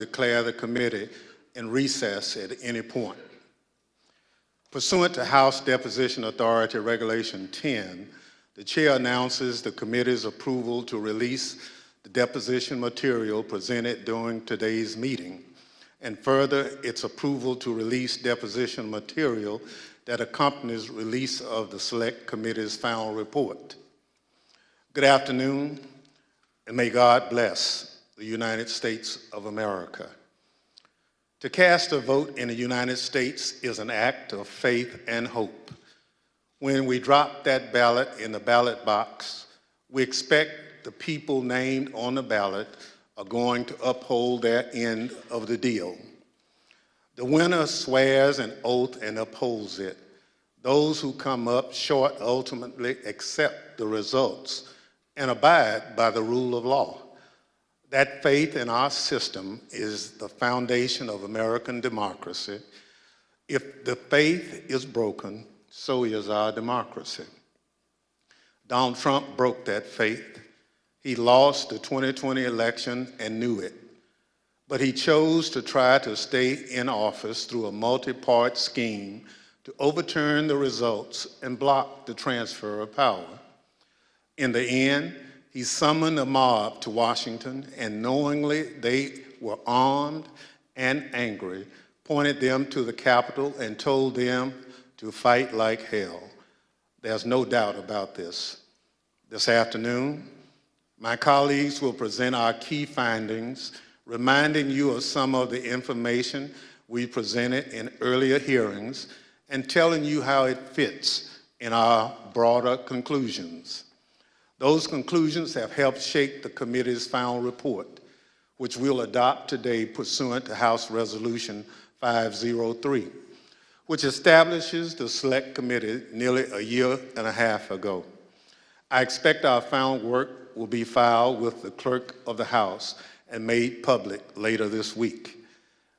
declare the committee in recess at any point. Pursuant to House Deposition Authority Regulation 10, the chair announces the committee's approval to release the deposition material presented during today's meeting, and further, its approval to release deposition material that accompanies release of the Select Committee's final report. Good afternoon, and may God bless the United States of America. To cast a vote in the United States is an act of faith and hope. When we drop that ballot in the ballot box, we expect the people named on the ballot are going to uphold their end of the deal. The winner swears an oath and upholds it. Those who come up short ultimately accept the results and abide by the rule of law. That faith in our system is the foundation of American democracy. If the faith is broken, so is our democracy. Donald Trump broke that faith. He lost the 2020 election and knew it. But he chose to try to stay in office through a multi-part scheme to overturn the results and block the transfer of power. In the end, he summoned a mob to Washington, and knowingly they were armed and angry, pointed them to the Capitol and told them to fight like hell. There's no doubt about this. This afternoon, my colleagues will present our key findings, reminding you of some of the information we presented in earlier hearings and telling you how it fits in our broader conclusions. Those conclusions have helped shape the committee's final report, which we'll adopt today pursuant to House Resolution 503, which establishes the Select Committee nearly a year and a half ago. I expect our final work will be filed with the Clerk of the House and made public later this week.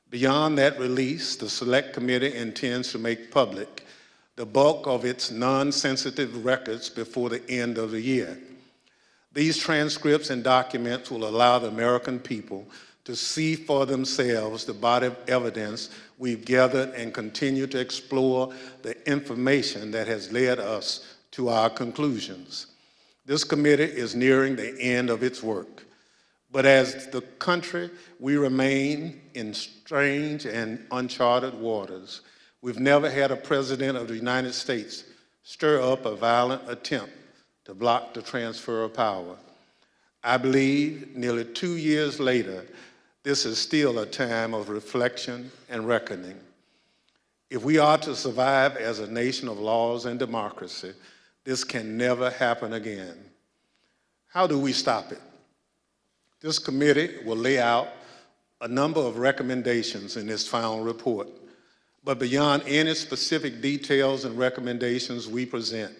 Beyond that release, the Select Committee intends to make public the bulk of its non-sensitive records before the end of the year. These transcripts and documents will allow the American people to see for themselves the body of evidence we've gathered and continue to explore the information that has led us to our conclusions. This committee is nearing the end of its work. But as the country, we remain in strange and uncharted waters. We've never had a president of the United States stir up a violent attempt to block the transfer of power. I believe nearly 2 years later, this is still a time of reflection and reckoning. If we are to survive as a nation of laws and democracy, this can never happen again. How do we stop it? This committee will lay out a number of recommendations in its final report. But beyond any specific details and recommendations we present,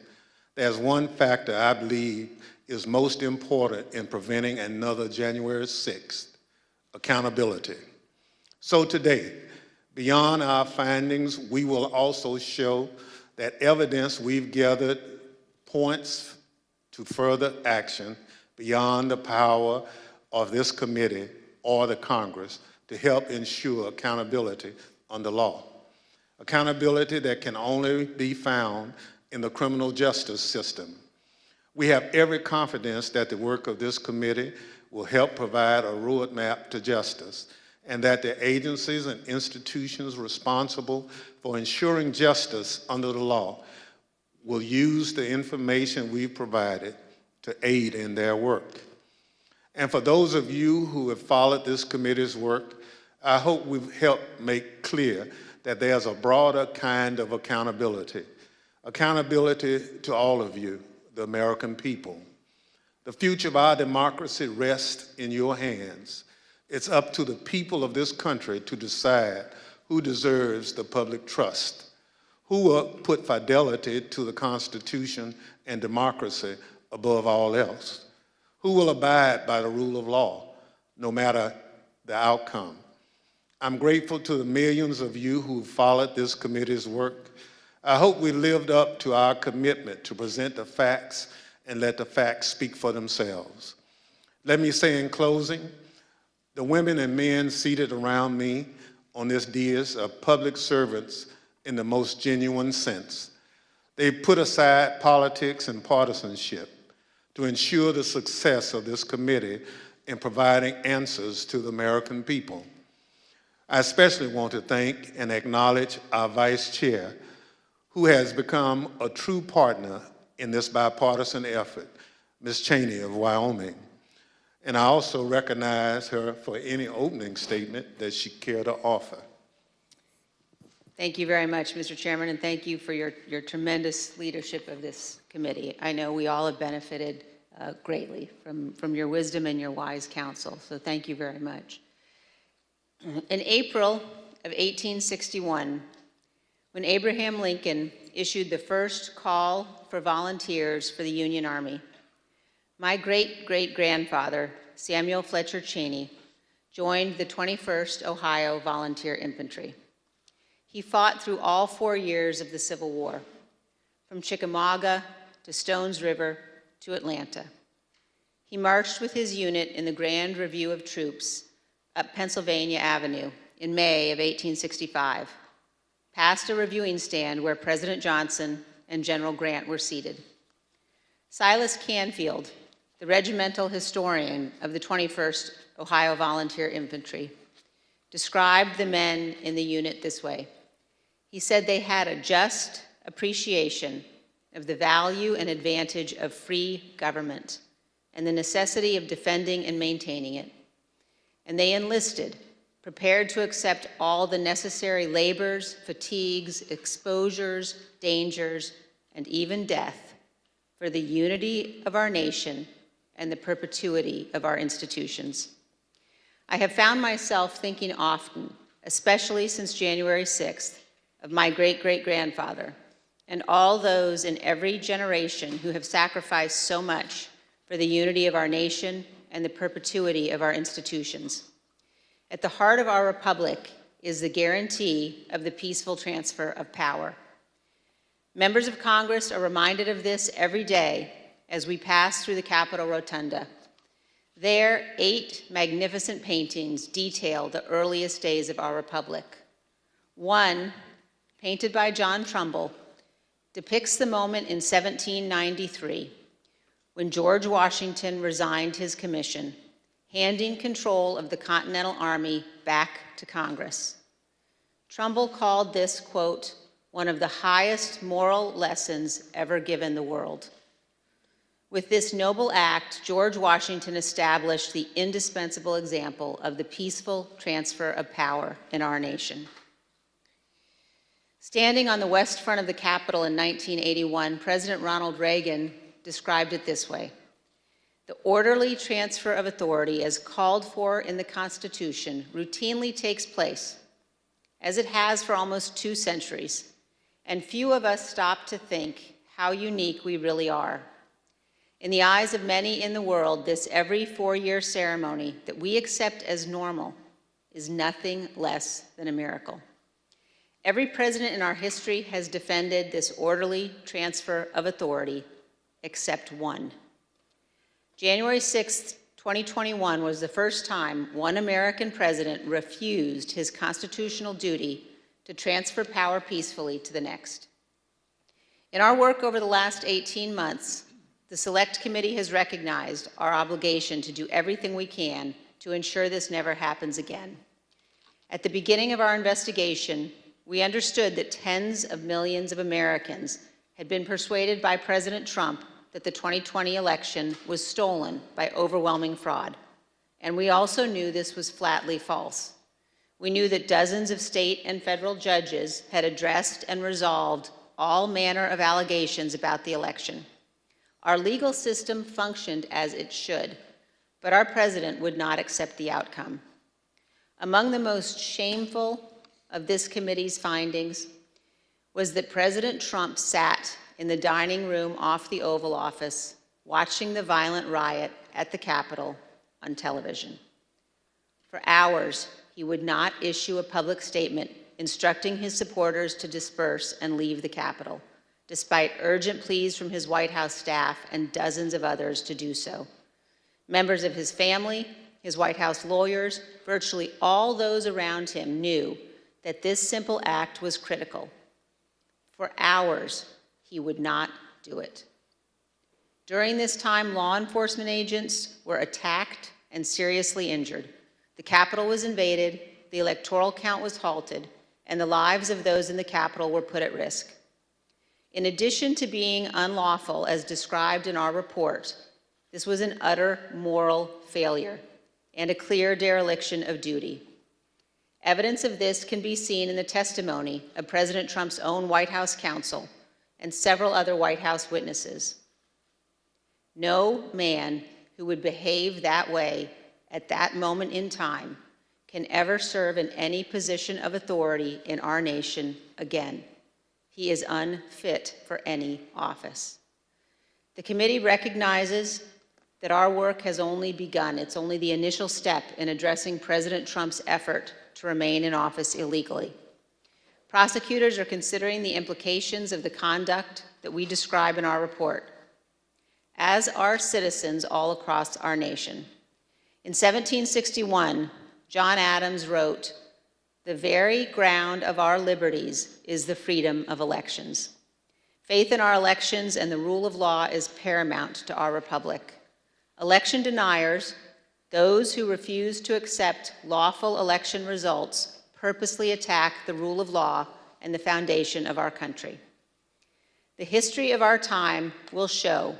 there's one factor I believe is most important in preventing another January 6th, accountability. So today, beyond our findings, we will also show that evidence we've gathered points to further action beyond the power of this committee or the Congress to help ensure accountability under law. Accountability that can only be found in the criminal justice system. We have every confidence that the work of this committee will help provide a roadmap to justice, and that the agencies and institutions responsible for ensuring justice under the law will use the information we've provided to aid in their work. And for those of you who have followed this committee's work, I hope we've helped make clear that there's a broader kind of accountability. Accountability to all of you, the American people. The future of our democracy rests in your hands. It's up to the people of this country to decide who deserves the public trust, who will put fidelity to the Constitution and democracy above all else, who will abide by the rule of law, no matter the outcome. I'm grateful to the millions of you who followed this committee's work. I hope we lived up to our commitment to present the facts and let the facts speak for themselves. Let me say in closing, The women and men seated around me on this dais are public servants in the most genuine sense. They put aside politics and partisanship to ensure the success of this committee in providing answers to the American people. I especially want to thank and acknowledge our Vice Chair, who has become a true partner in this bipartisan effort, Ms. Cheney of Wyoming. And I also recognize her for any opening statement that she cared to offer. Thank you very much, Mr. Chairman, and thank you for your tremendous leadership of this committee. I know we all have benefited greatly from your wisdom and your wise counsel, so thank you very much. In April of 1861, when Abraham Lincoln issued the first call for volunteers for the Union Army, my great-great-grandfather, Samuel Fletcher Cheney, joined the 21st Ohio Volunteer Infantry. He fought through all 4 years of the Civil War, from Chickamauga to Stones River to Atlanta. He marched with his unit in the Grand Review of Troops up Pennsylvania Avenue in May of 1865, past a reviewing stand where President Johnson and General Grant were seated. Silas Canfield, the regimental historian of the 21st Ohio Volunteer Infantry, described the men in the unit this way. He said they had a just appreciation of the value and advantage of free government and the necessity of defending and maintaining it. And they enlisted, prepared to accept all the necessary labors, fatigues, exposures, dangers, and even death for the unity of our nation and the perpetuity of our institutions. I have found myself thinking often, especially since January 6th, of my great-great-grandfather and all those in every generation who have sacrificed so much for the unity of our nation and the perpetuity of our institutions. At the heart of our republic is the guarantee of the peaceful transfer of power. Members of Congress are reminded of this every day as we pass through the Capitol Rotunda. There, 8 magnificent paintings detail the earliest days of our republic. One, painted by John Trumbull, depicts the moment in 1793 when George Washington resigned his commission, handing control of the Continental Army back to Congress. Trumbull called this, quote, one of the highest moral lessons ever given the world. With this noble act, George Washington established the indispensable example of the peaceful transfer of power in our nation. Standing on the west front of the Capitol in 1981, President Ronald Reagan described it this way: the orderly transfer of authority as called for in the Constitution routinely takes place, as it has for almost 2 centuries, and few of us stop to think how unique we really are. In the eyes of many in the world, this every 4-year ceremony that we accept as normal is nothing less than a miracle. Every president in our history has defended this orderly transfer of authority, except one. January 6, 2021 was the first time one American president refused his constitutional duty to transfer power peacefully to the next. In our work over the last 18 months, the Select Committee has recognized our obligation to do everything we can to ensure this never happens again. At the beginning of our investigation, we understood that tens of millions of Americans had been persuaded by President Trump that the 2020 election was stolen by overwhelming fraud. And we also knew this was flatly false. We knew that dozens of state and federal judges had addressed and resolved all manner of allegations about the election. Our legal system functioned as it should, but our president would not accept the outcome. Among the most shameful of this committee's findings was that President Trump sat in the dining room off the Oval Office watching the violent riot at the Capitol on television. For hours, he would not issue a public statement instructing his supporters to disperse and leave the Capitol, despite urgent pleas from his White House staff and dozens of others to do so. Members of his family his White House lawyers, virtually all those around him knew that this simple act was critical. For hours, he would not do it. During this time, law enforcement agents were attacked and seriously injured. The Capitol was invaded, the electoral count was halted, and the lives of those in the Capitol were put at risk. In addition to being unlawful, as described in our report, this was an utter moral failure and a clear dereliction of duty. Evidence of this can be seen in the testimony of President Trump's own White House counsel and several other White House witnesses. No man who would behave that way at that moment in time can ever serve in any position of authority in our nation again. He is unfit for any office. The committee recognizes that our work has only begun. It's only the initial step in addressing President Trump's effort to remain in office illegally. Prosecutors are considering the implications of the conduct that we describe in our report, as are citizens all across our nation. In 1761, John Adams wrote, "The very ground of our liberties is the freedom of elections." Faith in our elections and the rule of law is paramount to our republic. Election deniers, those who refuse to accept lawful election results, purposely attack the rule of law and the foundation of our country. The history of our time will show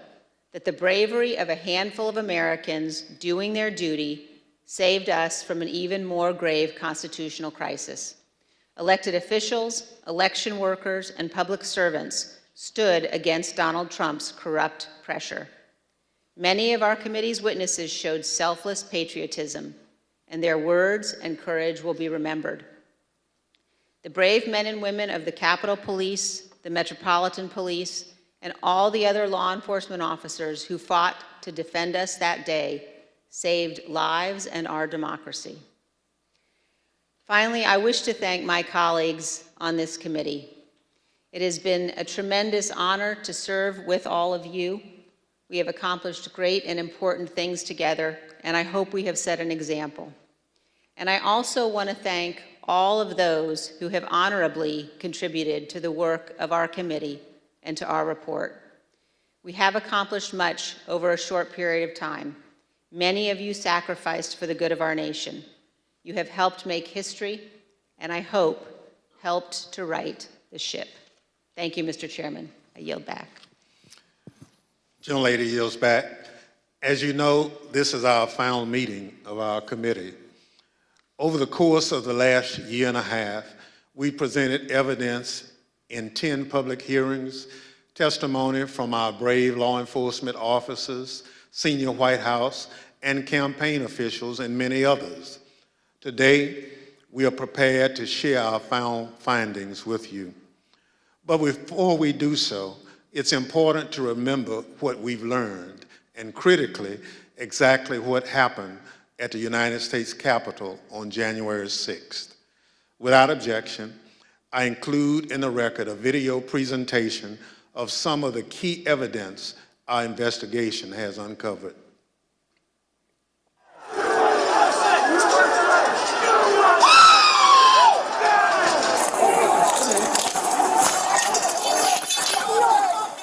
that the bravery of a handful of Americans doing their duty saved us from an even more grave constitutional crisis. Elected officials, election workers, and public servants stood against Donald Trump's corrupt pressure. Many of our committee's witnesses showed selfless patriotism, and their words and courage will be remembered. The brave men and women of the Capitol Police, the Metropolitan Police, and all the other law enforcement officers who fought to defend us that day saved lives and our democracy. Finally, I wish to thank my colleagues on this committee. It has been a tremendous honor to serve with all of you. We have accomplished great and important things together, and I hope we have set an example. And I also want to thank all of those who have honorably contributed to the work of our committee and to our report. We have accomplished much over a short period of time. Many of you sacrificed for the good of our nation. You have helped make history, and I hope helped to right the ship. Thank you, Mr. Chairman. I yield back. Gentlelady yields back. As you know, this is our final meeting of our committee. Over the course of the last year and a half, we presented evidence in 10 public hearings, testimony from our brave law enforcement officers, senior White House and campaign officials, and many others. Today, we are prepared to share our findings with you. But before we do so, it's important to remember what we've learned, and critically, exactly what happened at the United States Capitol on January 6th. Without objection, I include in the record a video presentation of some of the key evidence our investigation has uncovered.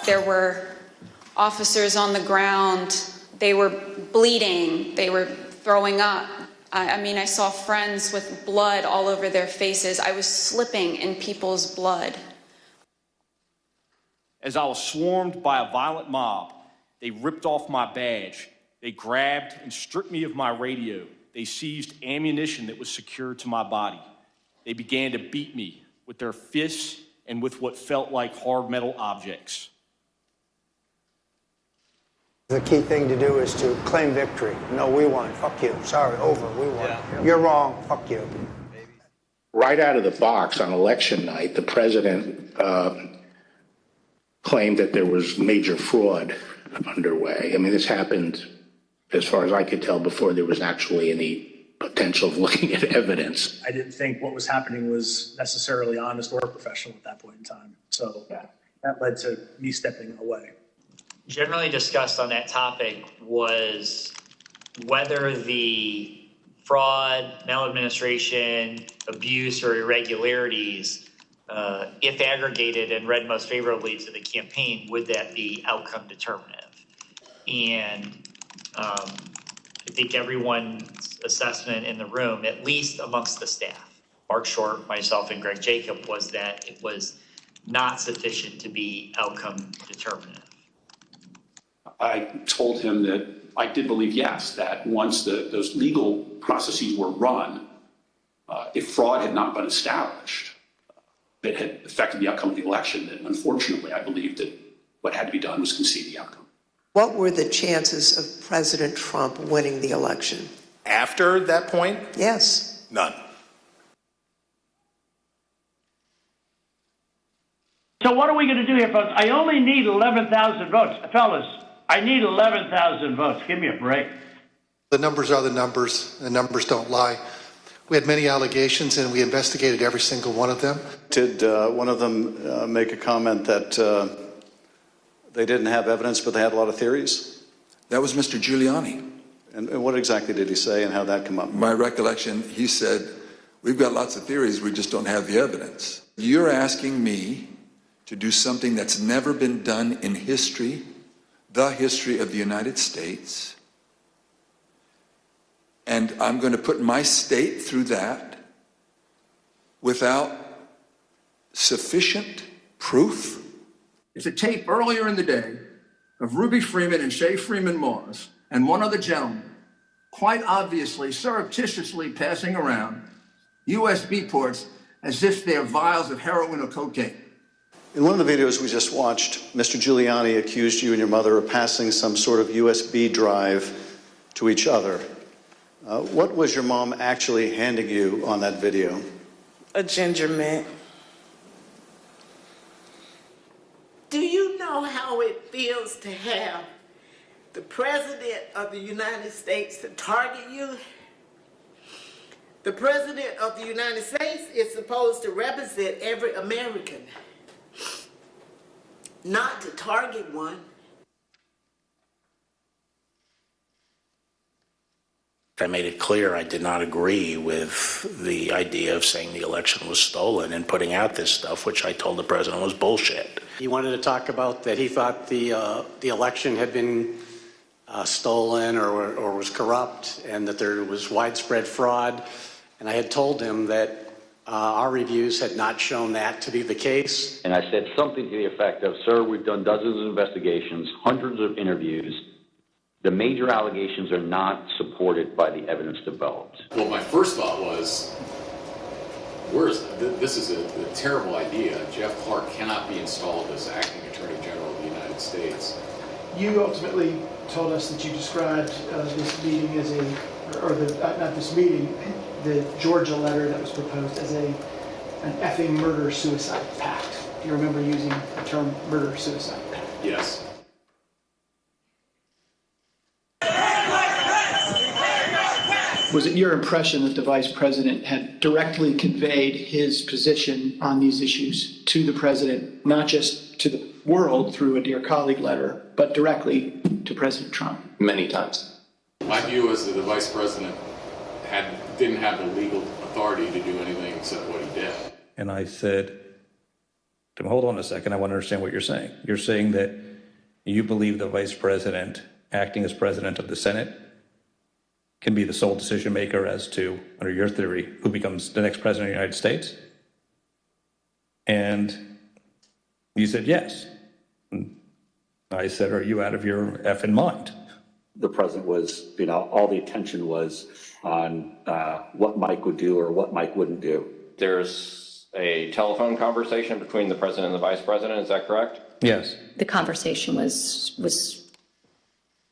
There were officers on the ground. They were bleeding. They were throwing up. I mean, I saw friends with blood all over their faces. I was slipping in people's blood. As I was swarmed by a violent mob, they ripped off my badge. They grabbed and stripped me of my radio. They seized ammunition that was secured to my body. They began to beat me with their fists and with what felt like hard metal objects. The key thing to do is to claim victory. No, we won. Fuck you. Sorry, over. We won. Yeah. You're wrong. Fuck you. Right out of the box on election night, the president claimed that there was major fraud underway. I mean, this happened, as far as I could tell, before there was actually any potential of looking at evidence. I didn't think what was happening was necessarily honest or professional at that point in time. So that led to me stepping away. Generally discussed on that topic was whether the fraud, maladministration, abuse, or irregularities, if aggregated and read most favorably to the campaign, would that be outcome determinative? And I think everyone's assessment in the room, at least amongst the staff, Mark Short, myself, and Greg Jacob, was that it was not sufficient to be outcome determinative. I told him that I did believe, yes, that once those legal processes were run, if fraud had not been established, that had affected the outcome of the election, then unfortunately I believed that what had to be done was concede the outcome. What were the chances of President Trump winning the election? After that point? Yes. None. So what are we going to do here, folks? I only need 11,000 votes. Fellas, I need 11,000 votes. Give me a break. The numbers are the numbers. The numbers don't lie. We had many allegations, and we investigated every single one of them. Did one of them make a comment that they didn't have evidence, but they had a lot of theories? That was Mr. Giuliani. And what exactly did he say, and how that come up? My recollection, he said, we've got lots of theories, we just don't have the evidence. You're asking me to do something that's never been done in history, the history of the United States, and I'm going to put my state through that without sufficient proof? It's a tape earlier in the day of Ruby Freeman and Shay Freeman Moss and one other gentleman quite obviously surreptitiously passing around USB ports as if they're vials of heroin or cocaine. In one of the videos we just watched, Mr. Giuliani accused you and your mother of passing some sort of USB drive to each other. What was your mom actually handing you on that video? A ginger mint. Do you know how it feels to have the President of the United States to target you? The President of the United States is supposed to represent every American, not to target one. I made it clear I did not agree with the idea of saying the election was stolen and putting out this stuff, which I told the president was bullshit. He wanted to talk about that he thought the election had been stolen or was corrupt, and that there was widespread fraud. And I had told him that our reviews had not shown that to be the case. And I said something to the effect of, sir, we've done dozens of investigations, hundreds of interviews. The major allegations are not supported by the evidence developed. Well, my first thought was, this is a terrible idea. Jeff Clark cannot be installed as acting Attorney General of the United States. You ultimately told us that you described this meeting as not this meeting, the Georgia letter that was proposed as an effing murder-suicide pact. Do you remember using the term murder-suicide pact? Yes. Was it your impression that the Vice President had directly conveyed his position on these issues to the President, not just to the world through a Dear Colleague letter, but directly to President Trump? Many times. My view is that the Vice President didn't have the legal authority to do anything except what he did. And I said, hold on a second, I want to understand what you're saying. You're saying that you believe the Vice President, acting as President of the Senate, can be the sole decision maker as to, under your theory, who becomes the next President of the United States? And you said yes. And I said, are you out of your effing mind? The president was, all the attention was on what Mike would do or what Mike wouldn't do. There's a telephone conversation between the president and the vice president, is that correct? Yes. The conversation was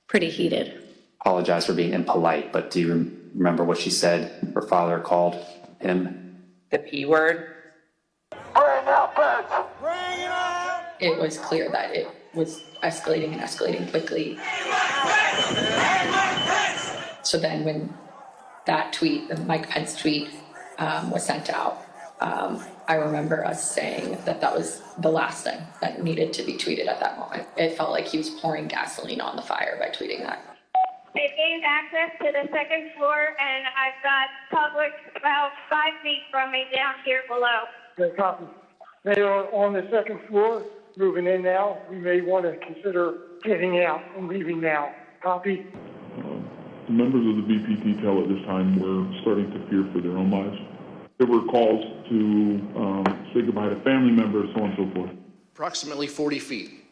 pretty heated. Apologize for being impolite, but do you remember what she said her father called him? The P word. Bring out bitch! Bring it out! It was clear that it was escalating and escalating quickly. So then when that tweet, the Mike Pence tweet, was sent out, I remember us saying that was the last thing that needed to be tweeted at that moment. It felt like he was pouring gasoline on the fire by tweeting that. It gained access to the second floor, and I've got public about 5 feet from me down here below. Okay, copy. They are on the second floor, moving in now. We may want to consider getting out and leaving now. Copy. The members of the BPT tell at this time were starting to fear for their own lives. There were calls to say goodbye to family members, so on and so forth. Approximately 40 feet.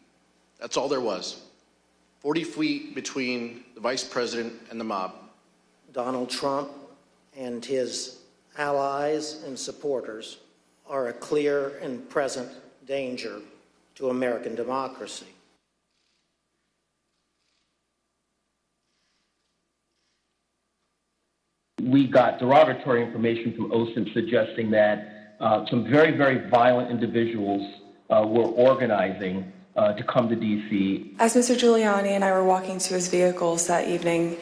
That's all there was. 40 feet between the vice president and the mob. Donald Trump and his allies and supporters are a clear and present danger to American democracy. We got derogatory information from OSINT suggesting that some very, very violent individuals were organizing to come to D.C. As Mr. Giuliani and I were walking to his vehicles that evening,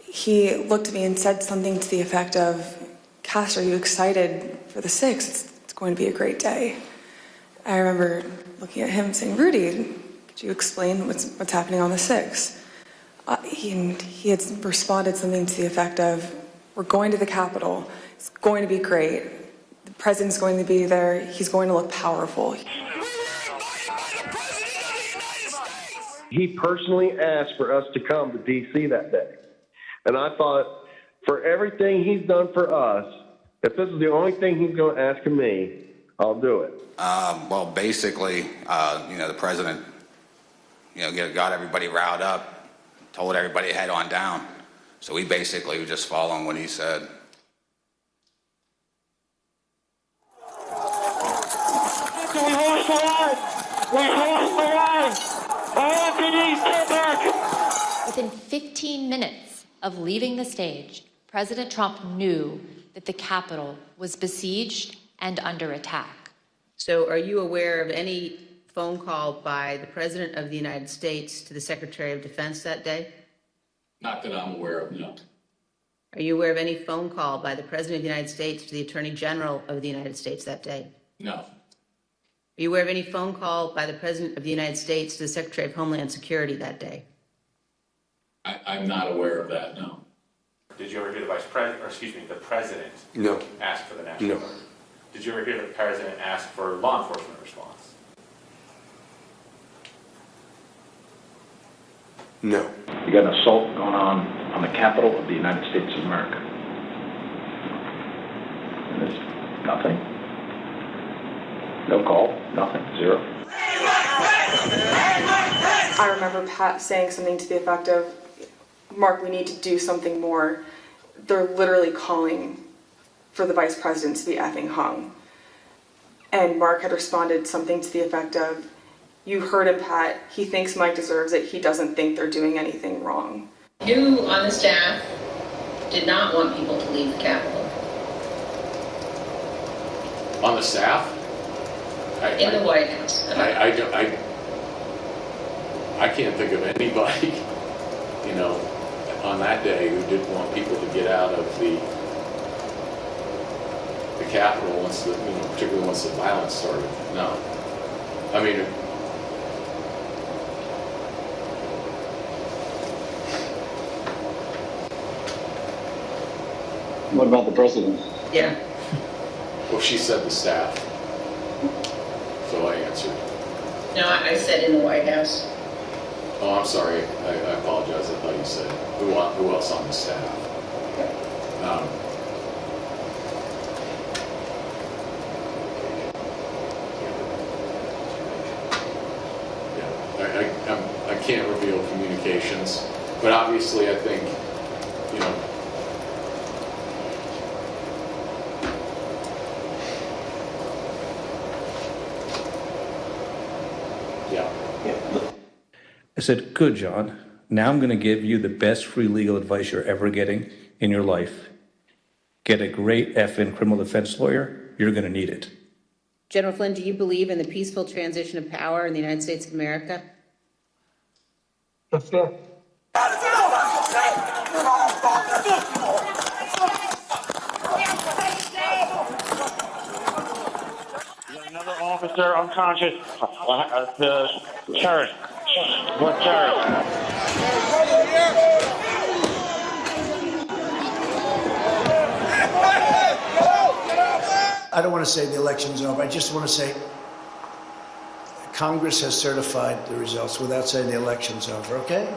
he looked at me and said something to the effect of, "Cass, are you excited for the 6th? It's going to be a great day." I remember looking at him saying, "Rudy, could you explain what's happening on the 6th?" He had responded something to the effect of, "We're going to the Capitol. It's going to be great. The president's going to be there. He's going to look powerful." He personally asked for us to come to D.C. that day. And I thought, for everything he's done for us, if this is the only thing he's going to ask of me, I'll do it. Well, basically, the president, got everybody riled up, told everybody to head on down. So we basically were just following what he said. We lost the line! We lost the line! Anthony, get back! Within 15 minutes of leaving the stage, President Trump knew that the Capitol was besieged and under attack. So are you aware of any phone call by the President of the United States to the Secretary of Defense that day? Not that I'm aware of, no. Are you aware of any phone call by the President of the United States to the Attorney General of the United States that day? No. Are you aware of any phone call by the President of the United States to the Secretary of Homeland Security that day? I'm not aware of that, no. Did you ever hear the president No. ask for the national guard? Did you ever hear the president ask for law enforcement response? No. You got an assault going on the Capitol of the United States of America. And there's nothing. No call, nothing, zero. I remember Pat saying something to the effect of, "Mark, we need to do something more. They're literally calling for the vice president to be effing hung." And Mark had responded something to the effect of, "You heard him, Pat. He thinks Mike deserves it. He doesn't think they're doing anything wrong." You on the staff did not want people to leave the Capitol. On the staff? In the White House. I can't think of anybody, on that day who didn't want people to get out of the Capitol once particularly once the violence started. No. I mean, What about the president? Yeah. well, she said the staff. So I answered. No, I said in the White House. Oh, I'm sorry. I apologize. I thought you said who else on the staff. I can't reveal communications, but obviously I think, I said, "Good, John. Now I'm going to give you the best free legal advice you're ever getting in your life. Get a great effing criminal defense lawyer. You're going to need it." General Flynn, do you believe in the peaceful transition of power in the United States of America? That's it. Another officer unconscious. The terrorist. What terrorist? I don't want to say the election's over. I just want to say Congress has certified the results without saying the election's over, okay?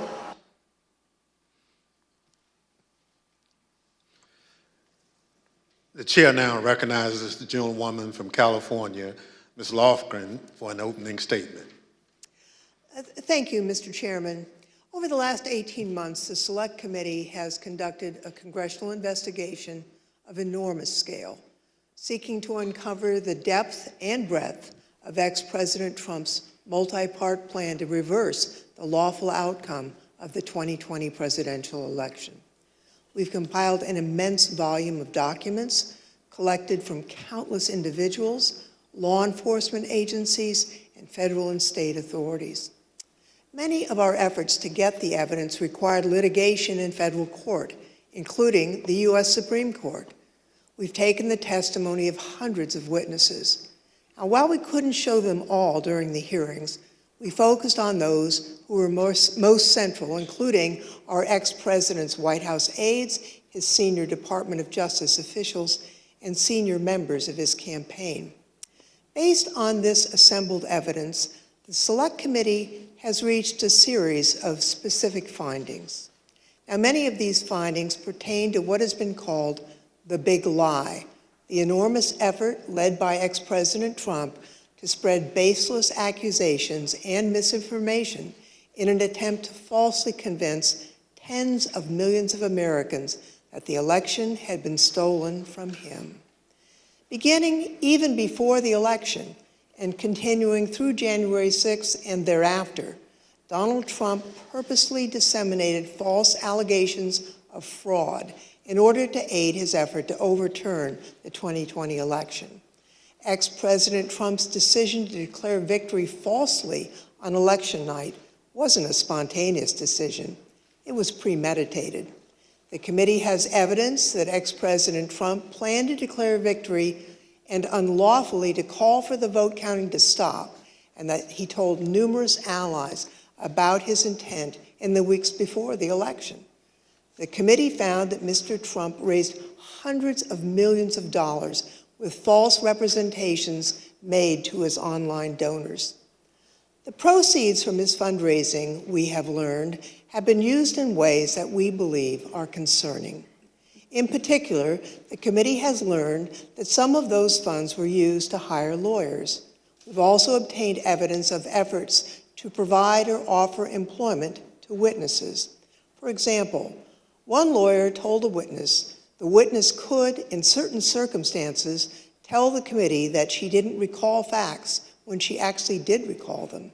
The chair now recognizes the gentlewoman from California, Ms. Lofgren, for an opening statement. Thank you, Mr. Chairman. Over the last 18 months, the Select Committee has conducted a congressional investigation of enormous scale, seeking to uncover the depth and breadth of ex-President Trump's multi-part plan to reverse the lawful outcome of the 2020 presidential election. We've compiled an immense volume of documents collected from countless individuals, law enforcement agencies, and federal and state authorities. Many of our efforts to get the evidence required litigation in federal court, including the U.S. Supreme Court. We've taken the testimony of hundreds of witnesses. Now, while we couldn't show them all during the hearings, we focused on those who were most central, including our ex-president's White House aides, his senior Department of Justice officials, and senior members of his campaign. Based on this assembled evidence, the Select Committee has reached a series of specific findings. Now, many of these findings pertain to what has been called the big lie, the enormous effort led by ex-President Trump to spread baseless accusations and misinformation in an attempt to falsely convince tens of millions of Americans that the election had been stolen from him. Beginning even before the election and continuing through January 6th and thereafter, Donald Trump purposely disseminated false allegations of fraud in order to aid his effort to overturn the 2020 election. Ex-President Trump's decision to declare victory falsely on election night wasn't a spontaneous decision. It was premeditated. The committee has evidence that ex-President Trump planned to declare victory and unlawfully to call for the vote counting to stop, and that he told numerous allies about his intent in the weeks before the election. The committee found that Mr. Trump raised hundreds of millions of dollars with false representations made to his online donors. The proceeds from his fundraising, we have learned, have been used in ways that we believe are concerning. In particular, the committee has learned that some of those funds were used to hire lawyers. We've also obtained evidence of efforts to provide or offer employment to witnesses. For example, one lawyer told a witness the witness could, in certain circumstances, tell the committee that she didn't recall facts when she actually did recall them.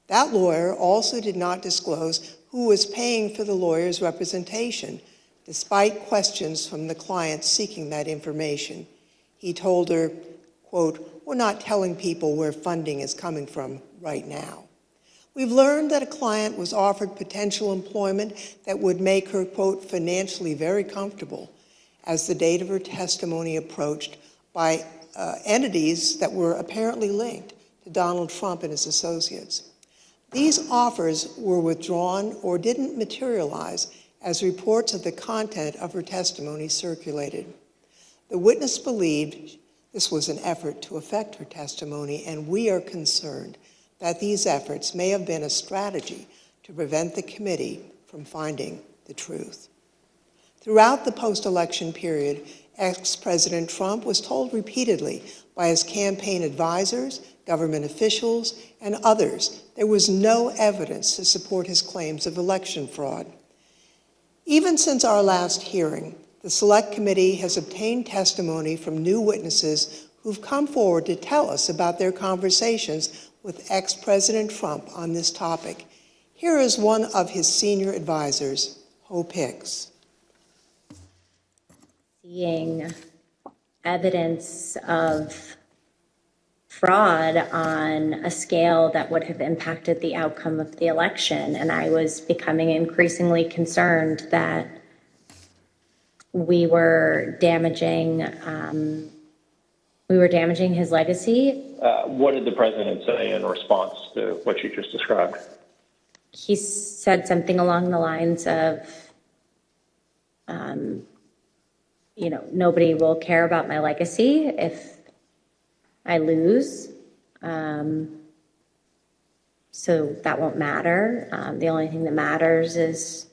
That lawyer also did not disclose who was paying for the lawyer's representation, despite questions from the client seeking that information. He told her, quote, "We're not telling people where funding is coming from right now." We've learned that a client was offered potential employment that would make her, quote, "financially very comfortable," as the date of her testimony approached, by entities that were apparently linked to Donald Trump and his associates. These offers were withdrawn or didn't materialize as reports of the content of her testimony circulated. The witness believed this was an effort to affect her testimony, and we are concerned that these efforts may have been a strategy to prevent the committee from finding the truth. Throughout the post-election period, ex-President Trump was told repeatedly by his campaign advisors, government officials, and others there was no evidence to support his claims of election fraud. Even since our last hearing, the Select Committee has obtained testimony from new witnesses who've come forward to tell us about their conversations with ex-President Trump on this topic. Here is one of his senior advisors, Hope Hicks. Seeing evidence of fraud on a scale that would have impacted the outcome of the election, and I was becoming increasingly concerned that we were damaging his legacy. What did the president say in response to what you just described? He said something along the lines of, nobody will care about my legacy if I lose. So that won't matter. The only thing that matters is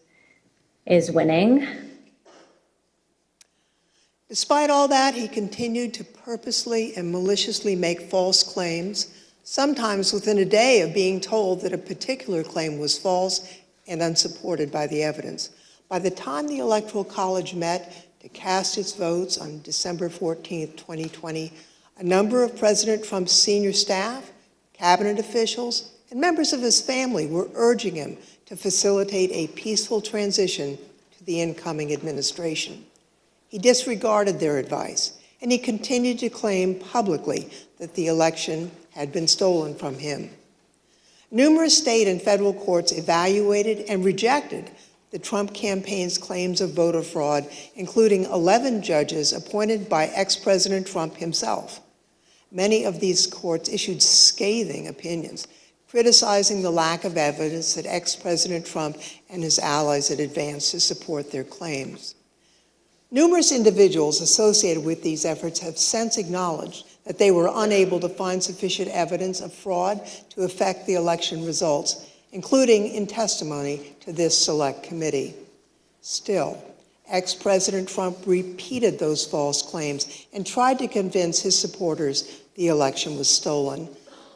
winning. Despite all that, he continued to purposely and maliciously make false claims, sometimes within a day of being told that a particular claim was false and unsupported by the evidence. By the time the Electoral College met to cast its votes on December 14, 2020, a number of President Trump's senior staff, cabinet officials, and members of his family were urging him to facilitate a peaceful transition to the incoming administration. He disregarded their advice, and he continued to claim publicly that the election had been stolen from him. Numerous state and federal courts evaluated and rejected the Trump campaign's claims of voter fraud, including 11 judges appointed by ex-President Trump himself. Many of these courts issued scathing opinions, criticizing the lack of evidence that ex-President Trump and his allies had advanced to support their claims. Numerous individuals associated with these efforts have since acknowledged that they were unable to find sufficient evidence of fraud to affect the election results, including in testimony to this select committee. Still, ex-President Trump repeated those false claims and tried to convince his supporters the election was stolen.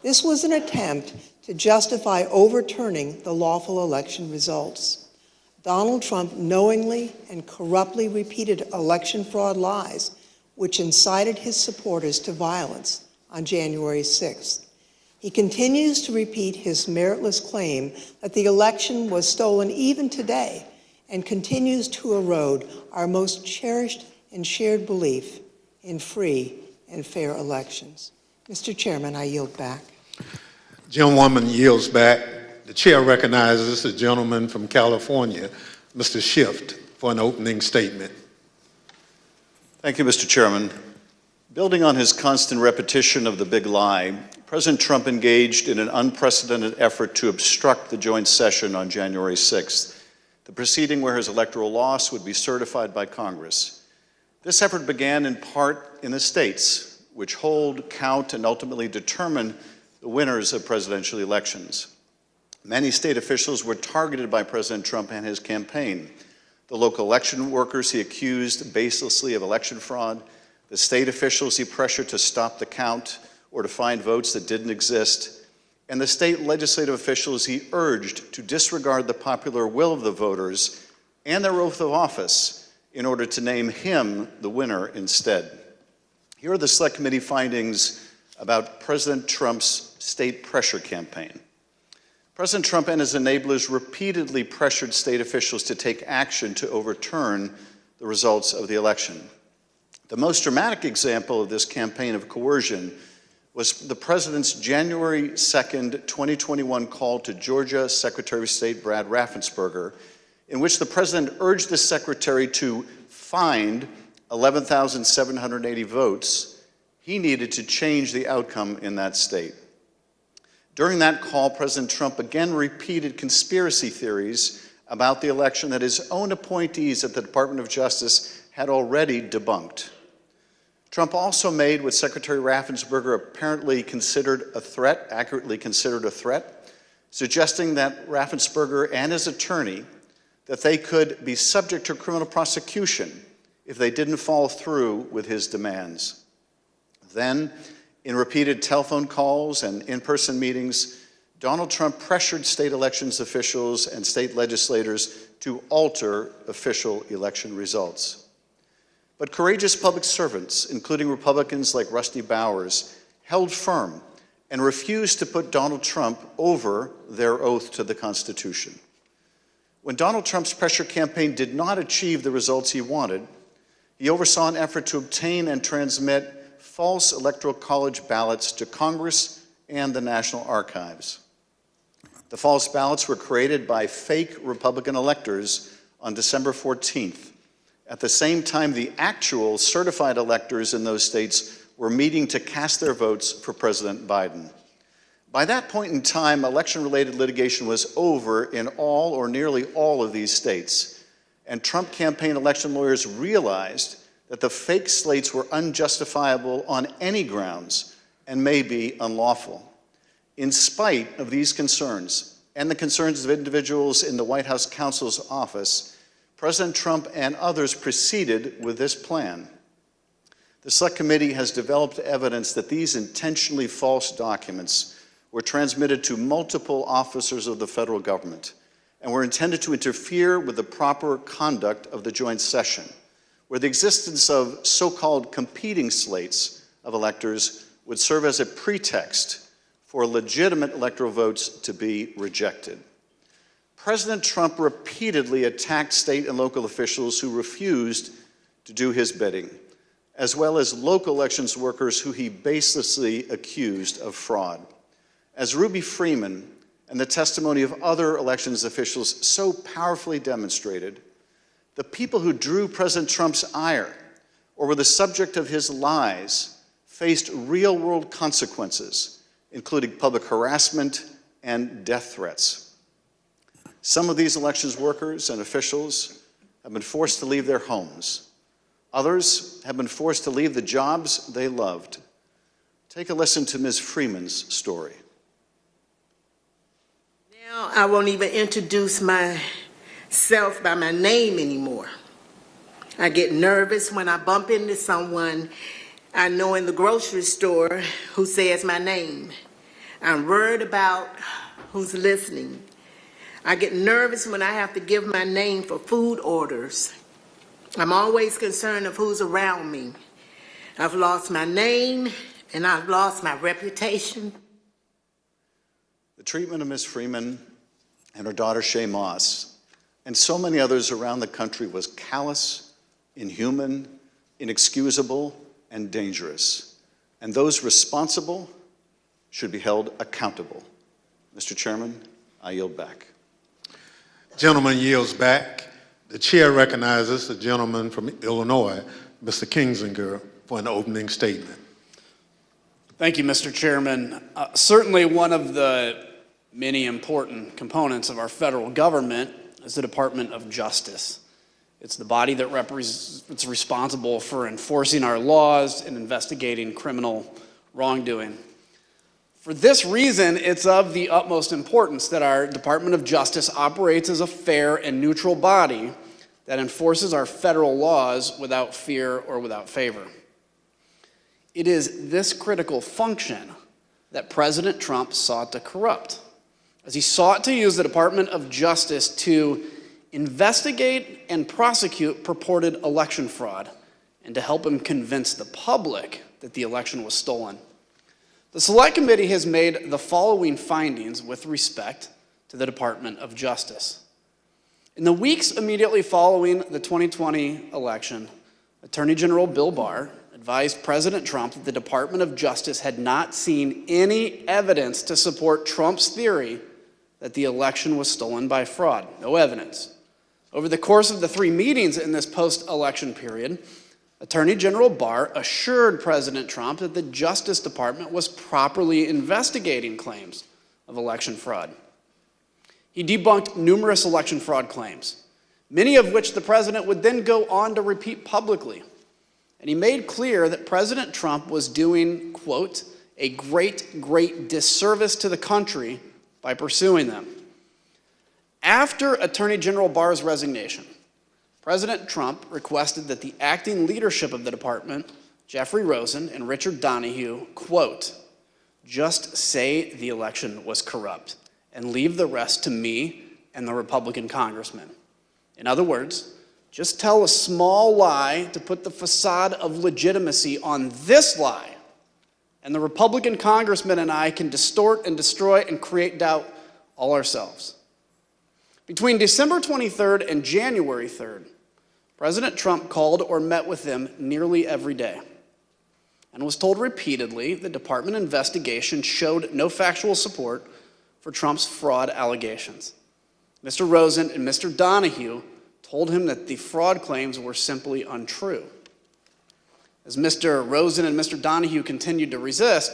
This was an attempt to justify overturning the lawful election results. Donald Trump knowingly and corruptly repeated election fraud lies, which incited his supporters to violence on January 6th. He continues to repeat his meritless claim that the election was stolen even today and continues to erode our most cherished and shared belief in free and fair elections. Mr. Chairman, I yield back. Gentlewoman yields back. The chair recognizes the gentleman from California, Mr. Schiff, for an opening statement. Thank you, Mr. Chairman. Building on his constant repetition of the big lie, President Trump engaged in an unprecedented effort to obstruct the joint session on January 6th, the proceeding where his electoral loss would be certified by Congress. This effort began in part in the states, which hold, count, and ultimately determine the winners of presidential elections. Many state officials were targeted by President Trump and his campaign. The local election workers he accused baselessly of election fraud, the state officials he pressured to stop the count or to find votes that didn't exist, and the state legislative officials he urged to disregard the popular will of the voters and their oath of office in order to name him the winner instead. Here are the Select Committee findings about President Trump's state pressure campaign. President Trump and his enablers repeatedly pressured state officials to take action to overturn the results of the election. The most dramatic example of this campaign of coercion was the president's January 2nd, 2021 call to Georgia Secretary of State Brad Raffensperger, in which the president urged the secretary to find 11,780 votes he needed to change the outcome in that state. During that call, President Trump again repeated conspiracy theories about the election that his own appointees at the Department of Justice had already debunked. Trump also made what Secretary Raffensperger apparently considered a threat, accurately considered a threat, suggesting that Raffensperger and his attorney, that they could be subject to criminal prosecution if they didn't follow through with his demands. Then, in repeated telephone calls and in-person meetings, Donald Trump pressured state elections officials and state legislators to alter official election results. But courageous public servants, including Republicans like Rusty Bowers, held firm and refused to put Donald Trump over their oath to the Constitution. When Donald Trump's pressure campaign did not achieve the results he wanted, he oversaw an effort to obtain and transmit false Electoral College ballots to Congress and the National Archives. The false ballots were created by fake Republican electors on December 14th. At the same time, the actual certified electors in those states were meeting to cast their votes for President Biden. By that point in time, election-related litigation was over in all or nearly all of these states, and Trump campaign election lawyers realized that the fake slates were unjustifiable on any grounds and may be unlawful. In spite of these concerns and the concerns of individuals in the White House counsel's office, President Trump and others proceeded with this plan. The Select Committee has developed evidence that these intentionally false documents were transmitted to multiple officers of the federal government and were intended to interfere with the proper conduct of the joint session, where the existence of so-called competing slates of electors would serve as a pretext for legitimate electoral votes to be rejected. President Trump repeatedly attacked state and local officials who refused to do his bidding, as well as local elections workers who he baselessly accused of fraud. As Ruby Freeman and the testimony of other elections officials so powerfully demonstrated, the people who drew President Trump's ire or were the subject of his lies faced real-world consequences, including public harassment and death threats. Some of these elections workers and officials have been forced to leave their homes. Others have been forced to leave the jobs they loved. Take a listen to Ms. Freeman's story. Now I won't even introduce myself by my name anymore. I get nervous when I bump into someone I know in the grocery store who says my name. I'm worried about who's listening. I get nervous when I have to give my name for food orders. I'm always concerned of who's around me. I've lost my name and I've lost my reputation. The treatment of Ms. Freeman and her daughter Shay Moss and so many others around the country was callous, inhuman, inexcusable, and dangerous. And those responsible should be held accountable. Mr. Chairman, I yield back. Gentleman yields back. The chair recognizes the gentleman from Illinois, Mr. Kinzinger, for an opening statement. Thank you, Mr. Chairman. Certainly one of the many important components of our federal government is the Department of Justice. It's the body that it's responsible for enforcing our laws and investigating criminal wrongdoing. For this reason, it's of the utmost importance that our Department of Justice operates as a fair and neutral body that enforces our federal laws without fear or without favor. It is this critical function that President Trump sought to corrupt, as he sought to use the Department of Justice to investigate and prosecute purported election fraud and to help him convince the public that the election was stolen. The Select Committee has made the following findings with respect to the Department of Justice. In the weeks immediately following the 2020 election, Attorney General Bill Barr advised President Trump that the Department of Justice had not seen any evidence to support Trump's theory that the election was stolen by fraud. No evidence. Over the course of the 3 meetings in this post-election period, Attorney General Barr assured President Trump that the Justice Department was properly investigating claims of election fraud. He debunked numerous election fraud claims, many of which the president would then go on to repeat publicly. And he made clear that President Trump was doing, quote, a great disservice to the country by pursuing them. After Attorney General Barr's resignation, President Trump requested that the acting leadership of the department, Jeffrey Rosen and Richard Donahue, quote, just say the election was corrupt and leave the rest to me and the Republican congressman. In other words, just tell a small lie to put the facade of legitimacy on this lie, and the Republican congressman and I can distort and destroy and create doubt all ourselves. Between December 23rd and January 3rd, President Trump called or met with them nearly every day and was told repeatedly the department investigation showed no factual support for Trump's fraud allegations. Mr. Rosen and Mr. Donahue told him that the fraud claims were simply untrue. As Mr. Rosen and Mr. Donahue continued to resist,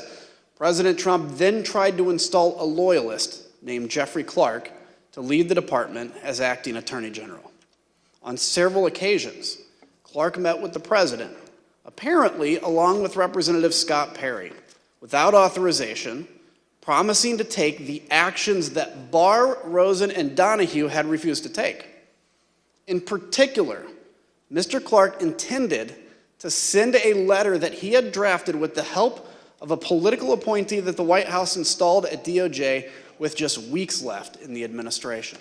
President Trump then tried to install a loyalist named Jeffrey Clark to lead the department as acting attorney general. On several occasions, Clark met with the president, apparently along with Representative Scott Perry, without authorization, promising to take the actions that Barr, Rosen, and Donahue had refused to take. In particular, Mr. Clark intended to send a letter that he had drafted with the help of a political appointee that the White House installed at DOJ with just weeks left in the administration.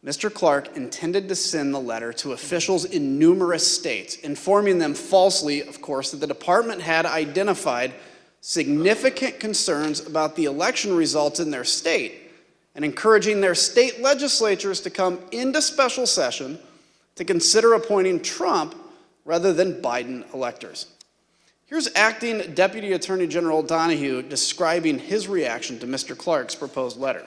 Mr. Clark intended to send the letter to officials in numerous states, informing them falsely, of course, that the department had identified significant concerns about the election results in their state and encouraging their state legislatures to come into special session to consider appointing Trump rather than Biden electors. Here's Acting Deputy Attorney General Donahue describing his reaction to Mr. Clark's proposed letter.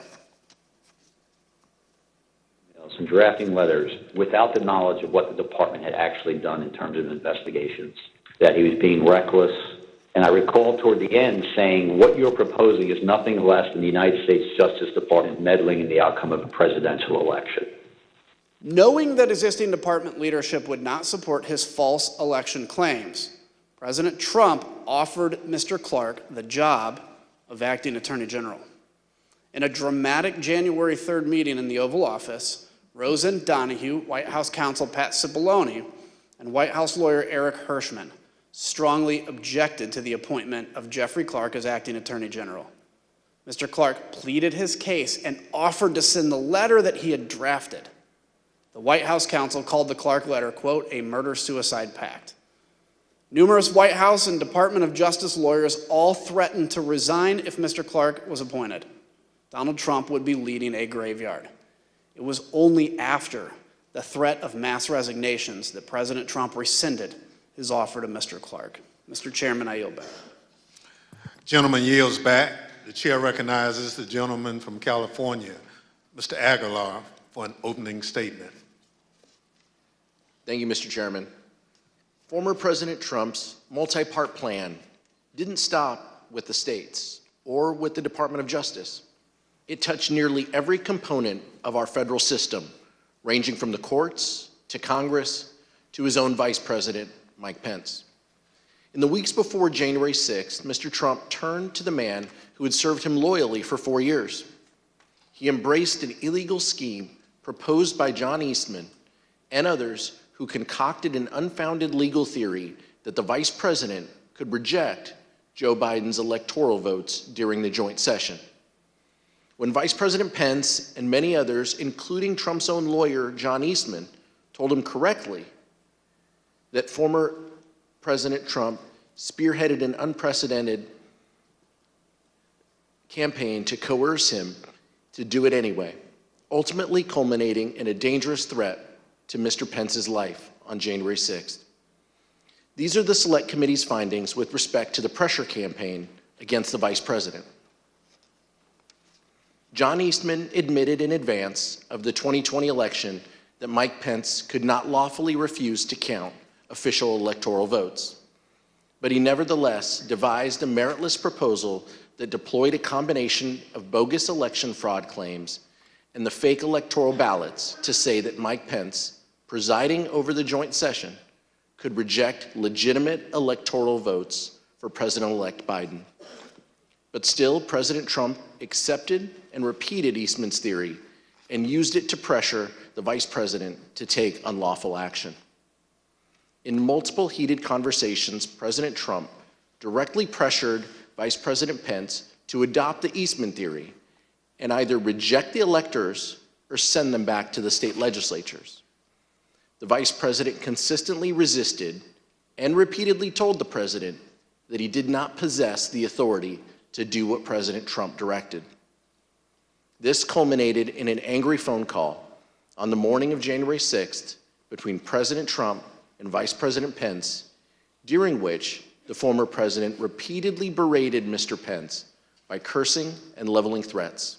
Some drafting letters without the knowledge of what the department had actually done in terms of investigations, that he was being reckless. And I recall toward the end saying, what you're proposing is nothing less than the United States Justice Department meddling in the outcome of a presidential election. Knowing that existing department leadership would not support his false election claims, President Trump offered Mr. Clark the job of acting attorney general. In a dramatic January 3rd meeting in the Oval Office, Rosen, Donahue, White House counsel Pat Cipollone, and White House lawyer Eric Hirschman strongly objected to the appointment of Jeffrey Clark as acting attorney general. Mr. Clark pleaded his case and offered to send the letter that he had drafted. The White House counsel called the Clark letter, quote, a murder-suicide pact. Numerous White House and Department of Justice lawyers all threatened to resign if Mr. Clark was appointed. Donald Trump would be leading a graveyard. It was only after the threat of mass resignations that President Trump rescinded his offer to Mr. Clark. Mr. Chairman, I yield back. Gentleman yields back. The chair recognizes the gentleman from California, Mr. Aguilar, for an opening statement. Thank you, Mr. Chairman. Former President Trump's multi-part plan didn't stop with the states or with the Department of Justice. It touched nearly every component of our federal system, ranging from the courts to Congress to his own Vice President, Mike Pence. In the weeks before January 6th, Mr. Trump turned to the man who had served him loyally for 4 years. He embraced an illegal scheme proposed by John Eastman and others who concocted an unfounded legal theory that the Vice President could reject Joe Biden's electoral votes during the joint session. When Vice President Pence and many others, including Trump's own lawyer, John Eastman, told him correctly that former President Trump spearheaded an unprecedented campaign to coerce him to do it anyway, ultimately culminating in a dangerous threat to Mr. Pence's life on January 6th. These are the Select Committee's findings with respect to the pressure campaign against the Vice President. John Eastman admitted in advance of the 2020 election that Mike Pence could not lawfully refuse to count official electoral votes. But he nevertheless devised a meritless proposal that deployed a combination of bogus election fraud claims and the fake electoral ballots to say that Mike Pence, presiding over the joint session, could reject legitimate electoral votes for President-elect Biden. But still, President Trump accepted and repeated Eastman's theory and used it to pressure the Vice President to take unlawful action. In multiple heated conversations, President Trump directly pressured Vice President Pence to adopt the Eastman theory and either reject the electors or send them back to the state legislatures. The Vice President consistently resisted and repeatedly told the President that he did not possess the authority to do what President Trump directed. This culminated in an angry phone call on the morning of January 6th between President Trump and Vice President Pence, during which the former president repeatedly berated Mr. Pence by cursing and leveling threats.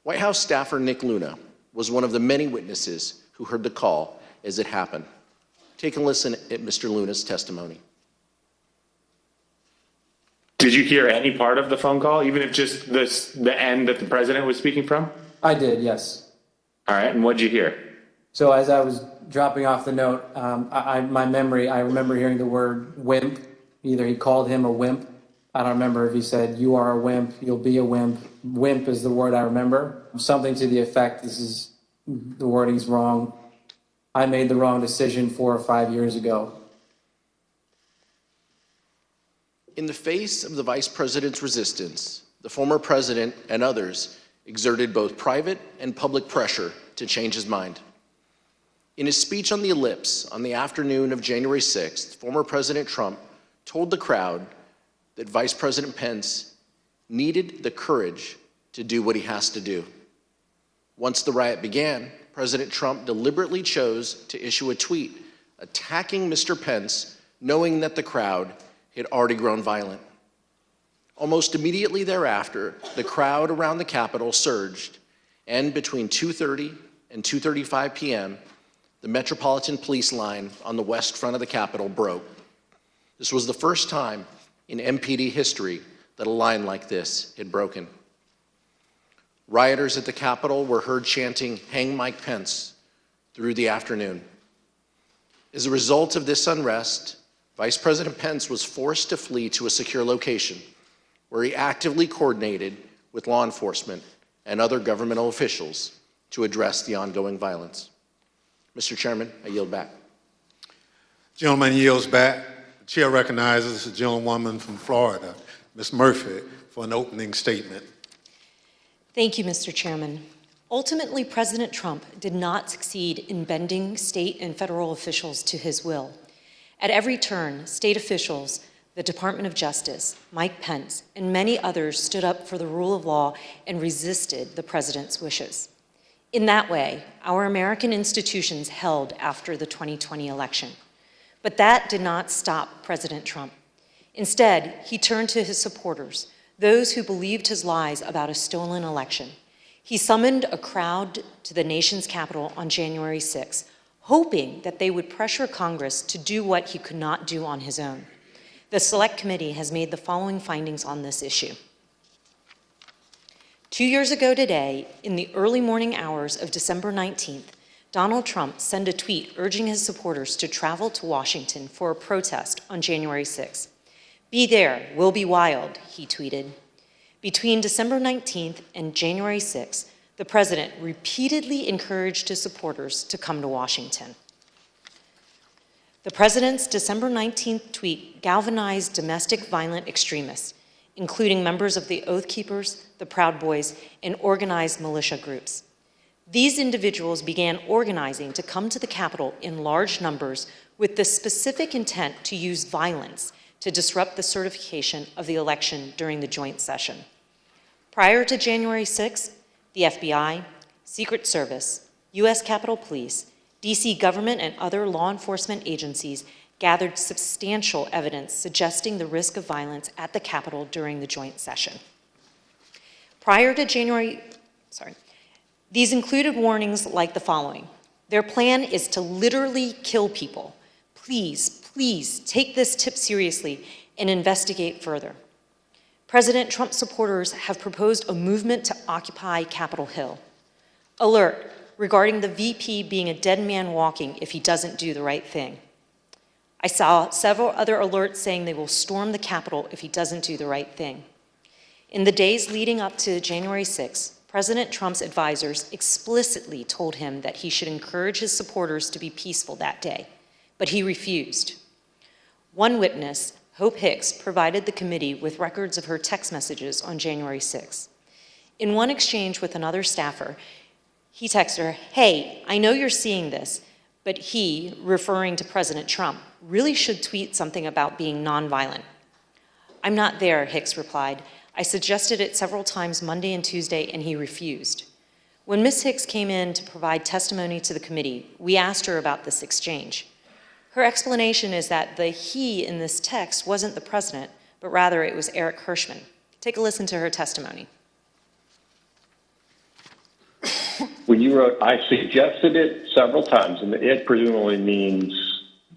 White House staffer Nick Luna was one of the many witnesses who heard the call as it happened. Take a listen at Mr. Luna's testimony. Did you hear any part of the phone call, even if just the end that the president was speaking from? I did, yes. All right, and what did you hear? So as I was dropping off the note, my memory, I remember hearing the word wimp. Either he called him a wimp. I don't remember if he said, you are a wimp, you'll be a wimp. Wimp is the word I remember. Something to the effect, the wording's wrong. I made the wrong decision 4 or 5 years ago. In the face of the vice president's resistance, the former president and others exerted both private and public pressure to change his mind. In his speech on the Ellipse on the afternoon of January 6th, former President Trump told the crowd that Vice President Pence needed the courage to do what he has to do. Once the riot began, President Trump deliberately chose to issue a tweet attacking Mr. Pence, knowing that the crowd had already grown violent. Almost immediately thereafter, the crowd around the Capitol surged, and between 2:30 and 2:35 p.m., the Metropolitan Police line on the west front of the Capitol broke. This was the first time in MPD history that a line like this had broken. Rioters at the Capitol were heard chanting, "Hang Mike Pence," through the afternoon. As a result of this unrest, Vice President Pence was forced to flee to a secure location where he actively coordinated with law enforcement and other governmental officials to address the ongoing violence. Mr. Chairman, I yield back. Gentleman yields back. The chair recognizes the gentlewoman from Florida, Ms. Murphy, for an opening statement. Thank you, Mr. Chairman. Ultimately, President Trump did not succeed in bending state and federal officials to his will. At every turn, state officials, the Department of Justice, Mike Pence, and many others stood up for the rule of law and resisted the president's wishes. In that way, our American institutions held after the 2020 election. But that did not stop President Trump. Instead, he turned to his supporters, those who believed his lies about a stolen election. He summoned a crowd to the nation's capital on January 6, hoping that they would pressure Congress to do what he could not do on his own. The Select Committee has made the following findings on this issue. 2 years ago today, in the early morning hours of December 19th, Donald Trump sent a tweet urging his supporters to travel to Washington for a protest on January 6th. "Be there, we'll be wild," he tweeted. Between December 19th and January 6th, the president repeatedly encouraged his supporters to come to Washington. The president's December 19th tweet galvanized domestic violent extremists, including members of the Oath Keepers, the Proud Boys, and organized militia groups. These individuals began organizing to come to the Capitol in large numbers with the specific intent to use violence to disrupt the certification of the election during the joint session. Prior to January 6th, the FBI, Secret Service, U.S. Capitol Police, D.C. government, and other law enforcement agencies gathered substantial evidence suggesting the risk of violence at the Capitol during the joint session. These included warnings like the following. Their plan is to literally kill people. Please take this tip seriously and investigate further. President Trump supporters have proposed a movement to occupy Capitol Hill. Alert regarding the VP being a dead man walking if he doesn't do the right thing. I saw several other alerts saying they will storm the Capitol if he doesn't do the right thing. In the days leading up to January 6th, President Trump's advisors explicitly told him that he should encourage his supporters to be peaceful that day, but he refused. One witness, Hope Hicks, provided the committee with records of her text messages on January 6th. In one exchange with another staffer, he texted her, "Hey, I know you're seeing this, but he," referring to President Trump, "really should tweet something about being nonviolent." "I'm not there," Hicks replied. "I suggested it several times Monday and Tuesday, and he refused." When Ms. Hicks came in to provide testimony to the committee, we asked her about this exchange. Her explanation is that the he in this text wasn't the president, but rather it was Eric Hirschman. Take a listen to her testimony. When you wrote, "I suggested it several times," and it presumably means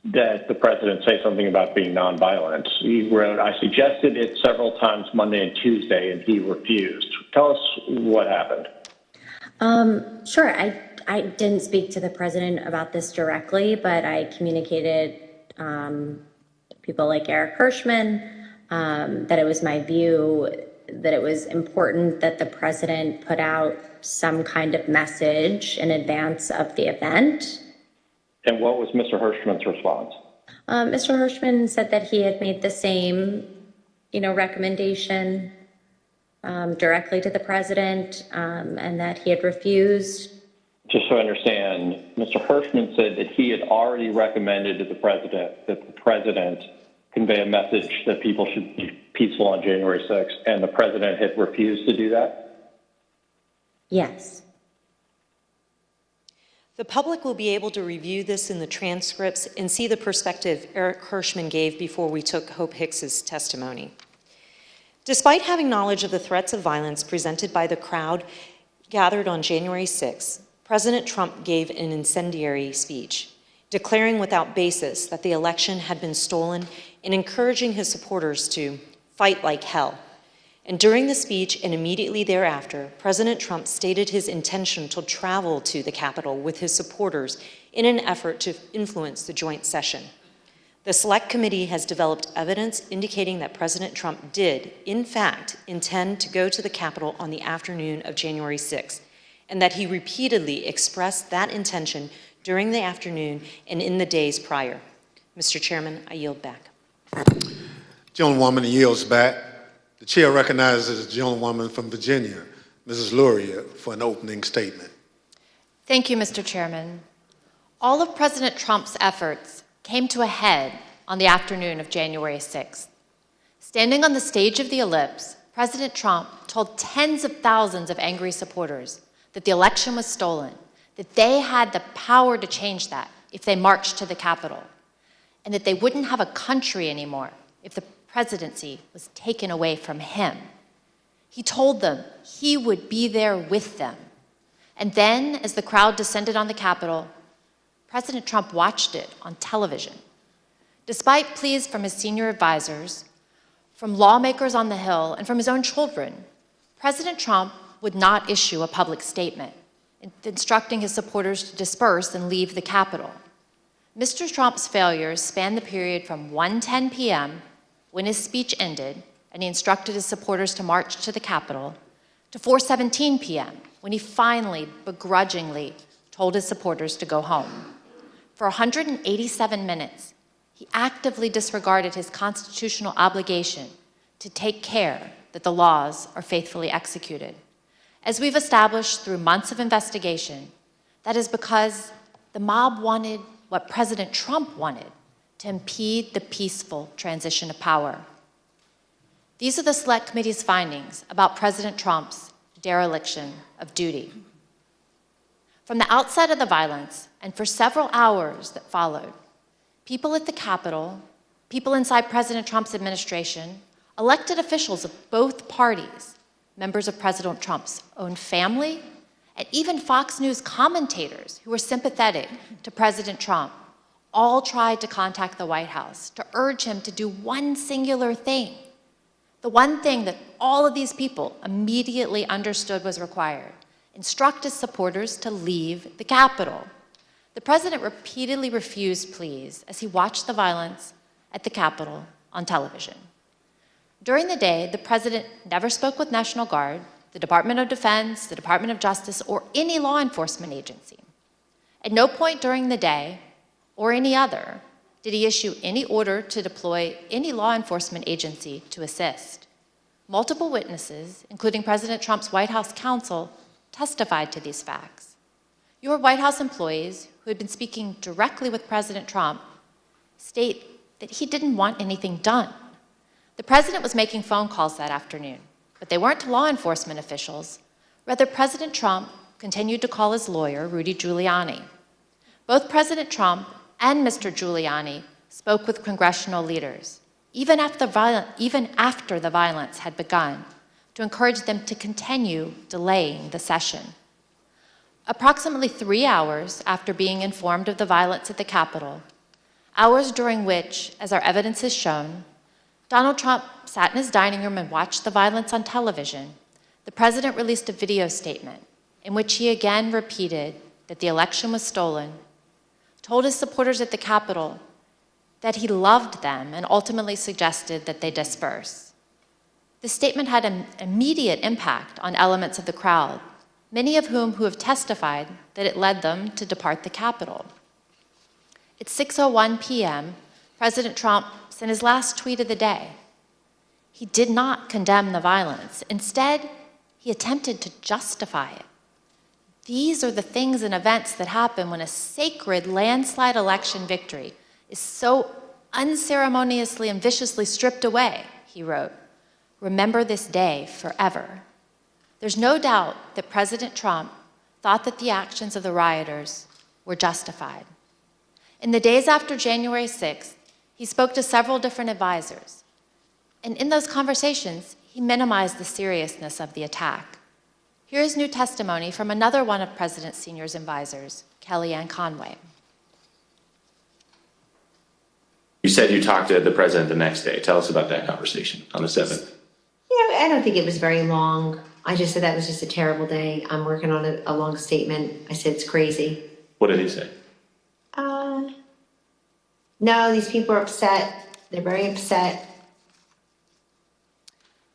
that the president say something about being nonviolent. You wrote, "I suggested it several times Monday and Tuesday, and he refused." Tell us what happened. Sure. I didn't speak to the president about this directly, but I communicated people like Eric Hirschman that it was my view that it was important that the president put out some kind of message in advance of the event. And what was Mr. Hirschman's response? Mr. Hirschman said that he had made the same, recommendation directly to the president, and that he had refused. Just so I understand, Mr. Hirschman said that he had already recommended to the president that the president convey a message that people should be peaceful on January 6th, and the president had refused to do that? Yes. The public will be able to review this in the transcripts and see the perspective Eric Hirschman gave before we took Hope Hicks's testimony. Despite having knowledge of the threats of violence presented by the crowd gathered on January 6th, President Trump gave an incendiary speech, declaring without basis that the election had been stolen and encouraging his supporters to fight like hell. And during the speech and immediately thereafter, President Trump stated his intention to travel to the Capitol with his supporters in an effort to influence the joint session. The Select Committee has developed evidence indicating that President Trump did, in fact, intend to go to the Capitol on the afternoon of January 6th, and that he repeatedly expressed that intention during the afternoon and in the days prior. Mr. Chairman, I yield back. Gentlewoman yields back. The chair recognizes the gentlewoman from Virginia, Mrs. Luria, for an opening statement. Thank you, Mr. Chairman. All of President Trump's efforts came to a head on the afternoon of January 6th. Standing on the stage of the Ellipse, President Trump told tens of thousands of angry supporters that the election was stolen, that they had the power to change that if they marched to the Capitol, and that they wouldn't have a country anymore if the presidency was taken away from him. He told them he would be there with them. And then, as the crowd descended on the Capitol, President Trump watched it on television. Despite pleas from his senior advisors, from lawmakers on the Hill, and from his own children, President Trump would not issue a public statement, instructing his supporters to disperse and leave the Capitol. Mr. Trump's failures spanned the period from 1:10 p.m., when his speech ended and he instructed his supporters to march to the Capitol, to 4:17 p.m., when he finally, begrudgingly, told his supporters to go home. For 187 minutes, he actively disregarded his constitutional obligation to take care that the laws are faithfully executed. As we've established through months of investigation, that is because the mob wanted what President Trump wanted, to impede the peaceful transition of power. These are the Select Committee's findings about President Trump's dereliction of duty. From the outset of the violence, and for several hours that followed, people at the Capitol, people inside President Trump's administration, elected officials of both parties, members of President Trump's own family, and even Fox News commentators who were sympathetic to President Trump, all tried to contact the White House to urge him to do one singular thing, the one thing that all of these people immediately understood was required: instruct his supporters to leave the Capitol. The president repeatedly refused pleas as he watched the violence at the Capitol on television. During the day, the president never spoke with National Guard, the Department of Defense, the Department of Justice, or any law enforcement agency. At no point during the day, or any other, did he issue any order to deploy any law enforcement agency to assist. Multiple witnesses, including President Trump's White House counsel, testified to these facts. Your White House employees, who had been speaking directly with President Trump, state that he didn't want anything done. The president was making phone calls that afternoon, but they weren't to law enforcement officials. Rather, President Trump continued to call his lawyer, Rudy Giuliani. Both President Trump and Mr. Giuliani spoke with congressional leaders, even after the violence had begun, to encourage them to continue delaying the session. Approximately 3 hours after being informed of the violence at the Capitol, hours during which, as our evidence has shown, Donald Trump sat in his dining room and watched the violence on television, the president released a video statement in which he again repeated that the election was stolen, told his supporters at the Capitol that he loved them and ultimately suggested that they disperse. The statement had an immediate impact on elements of the crowd, many of whom have testified that it led them to depart the Capitol. At 6:01 p.m., President Trump sent his last tweet of the day. He did not condemn the violence. Instead, he attempted to justify it. These are the things and events that happen when a sacred landslide election victory is so unceremoniously and viciously stripped away, he wrote. Remember this day forever. There's no doubt that President Trump thought that the actions of the rioters were justified. In the days after January 6th, he spoke to several different advisors. And in those conversations, he minimized the seriousness of the attack. Here is new testimony from another one of President Senior's advisors, Kellyanne Conway. You said you talked to the president the next day. Tell us about that conversation on the 7th. Yeah, I don't think it was very long. I just said that was just a terrible day. I'm working on a long statement. I said it's crazy. What did he say? No, these people are upset. They're very upset.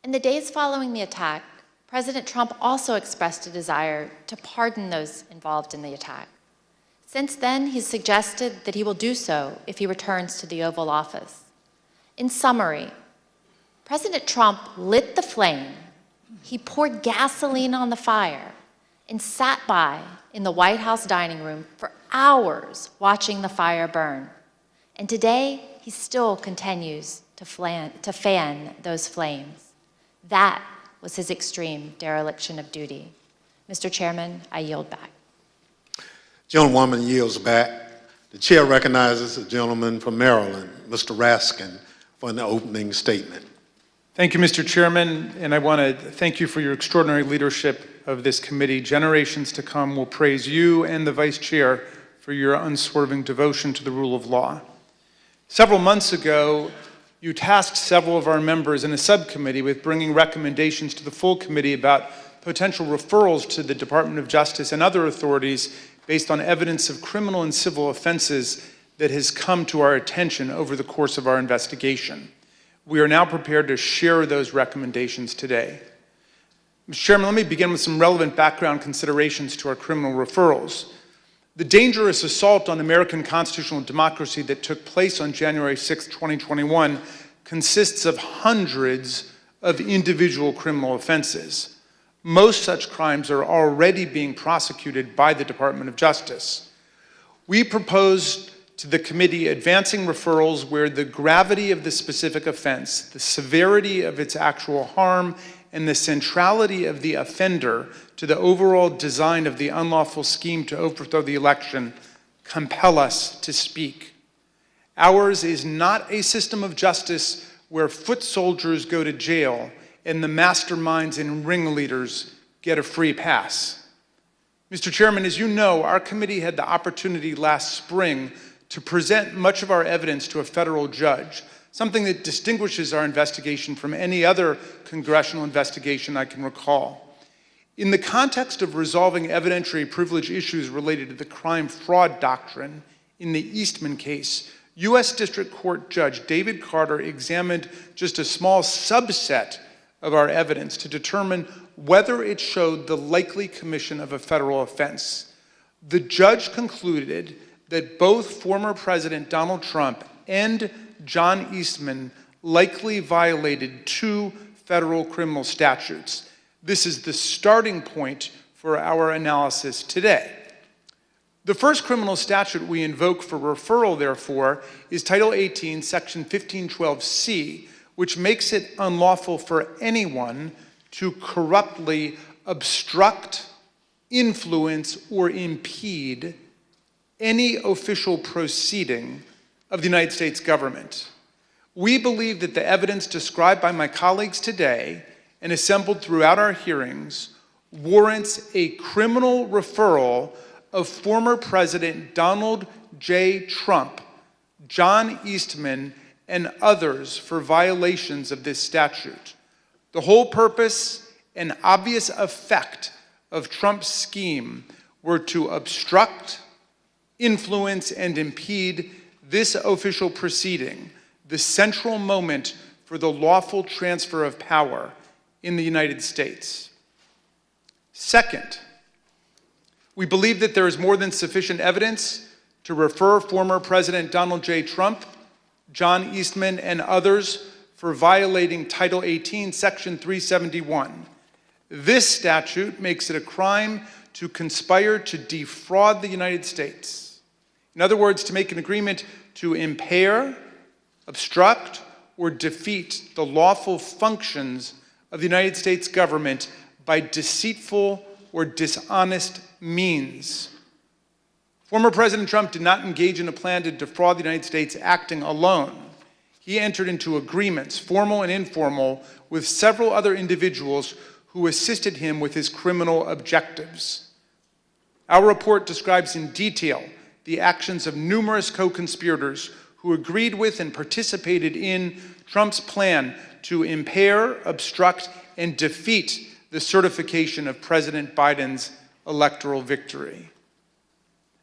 In the days following the attack, President Trump also expressed a desire to pardon those involved in the attack. Since then, he's suggested that he will do so if he returns to the Oval Office. In summary, President Trump lit the flame, he poured gasoline on the fire, and sat by in the White House dining room for hours watching the fire burn. And today, he still continues to fan those flames. That was his extreme dereliction of duty. Mr. Chairman, I yield back. Gentlewoman yields back. The chair recognizes the gentleman from Maryland, Mr. Raskin, for an opening statement. Thank you, Mr. Chairman, and I want to thank you for your extraordinary leadership of this committee. Generations to come will praise you and the Vice Chair for your unswerving devotion to the rule of law. Several months ago, you tasked several of our members in a subcommittee with bringing recommendations to the full committee about potential referrals to the Department of Justice and other authorities based on evidence of criminal and civil offenses that has come to our attention over the course of our investigation. We are now prepared to share those recommendations today. Mr. Chairman, let me begin with some relevant background considerations to our criminal referrals. The dangerous assault on American constitutional democracy that took place on January 6, 2021 consists of hundreds of individual criminal offenses. Most such crimes are already being prosecuted by the Department of Justice. We propose to the committee advancing referrals where the gravity of the specific offense, the severity of its actual harm, and the centrality of the offender to the overall design of the unlawful scheme to overthrow the election compel us to speak. Ours is not a system of justice where foot soldiers go to jail and the masterminds and ringleaders get a free pass. Mr. Chairman, as you know, our committee had the opportunity last spring to present much of our evidence to a federal judge, something that distinguishes our investigation from any other congressional investigation I can recall. In the context of resolving evidentiary privilege issues related to the crime-fraud doctrine in the Eastman case, U.S. District Court Judge David Carter examined just a small subset of our evidence to determine whether it showed the likely commission of a federal offense. The judge concluded that both former President Donald Trump and John Eastman likely violated 2 federal criminal statutes. This is the starting point for our analysis today. The first criminal statute we invoke for referral, therefore, is Title 18, Section 1512C, which makes it unlawful for anyone to corruptly obstruct, influence, or impede any official proceeding of the United States government. We believe that the evidence described by my colleagues today and assembled throughout our hearings warrants a criminal referral of former President Donald J. Trump, John Eastman, and others for violations of this statute. The whole purpose and obvious effect of Trump's scheme were to obstruct, influence, and impede this official proceeding, the central moment for the lawful transfer of power in the United States. Second, we believe that there is more than sufficient evidence to refer former President Donald J. Trump, John Eastman, and others for violating Title 18, Section 371. This statute makes it a crime to conspire to defraud the United States. In other words, to make an agreement to impair, obstruct, or defeat the lawful functions of the United States government by deceitful or dishonest means. Former President Trump did not engage in a plan to defraud the United States acting alone. He entered into agreements, formal and informal, with several other individuals who assisted him with his criminal objectives. Our report describes in detail the actions of numerous co-conspirators who agreed with and participated in Trump's plan to impair, obstruct, and defeat the certification of President Biden's electoral victory.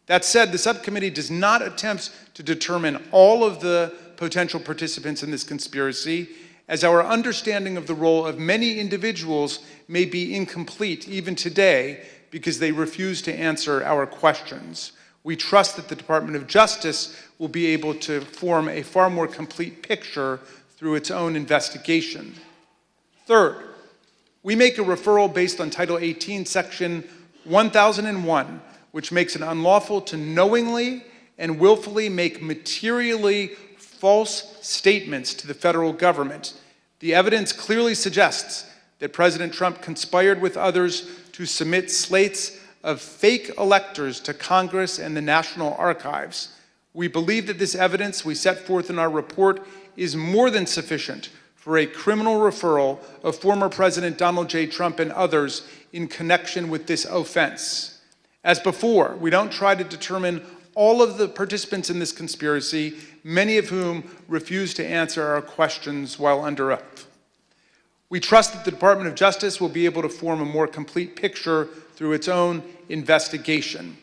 That said, the subcommittee does not attempt to determine all of the potential participants in this conspiracy, as our understanding of the role of many individuals may be incomplete even today because they refuse to answer our questions. We trust that the Department of Justice will be able to form a far more complete picture through its own investigation. Third, we make a referral based on Title 18, Section 1001, which makes it unlawful to knowingly and willfully make materially false statements to the federal government. The evidence clearly suggests that President Trump conspired with others to submit slates of fake electors to Congress and the National Archives. We believe that this evidence we set forth in our report is more than sufficient for a criminal referral of former President Donald J. Trump and others in connection with this offense. As before, we don't try to determine all of the participants in this conspiracy, many of whom refuse to answer our questions while under oath. We trust that the Department of Justice will be able to form a more complete picture through its own investigation.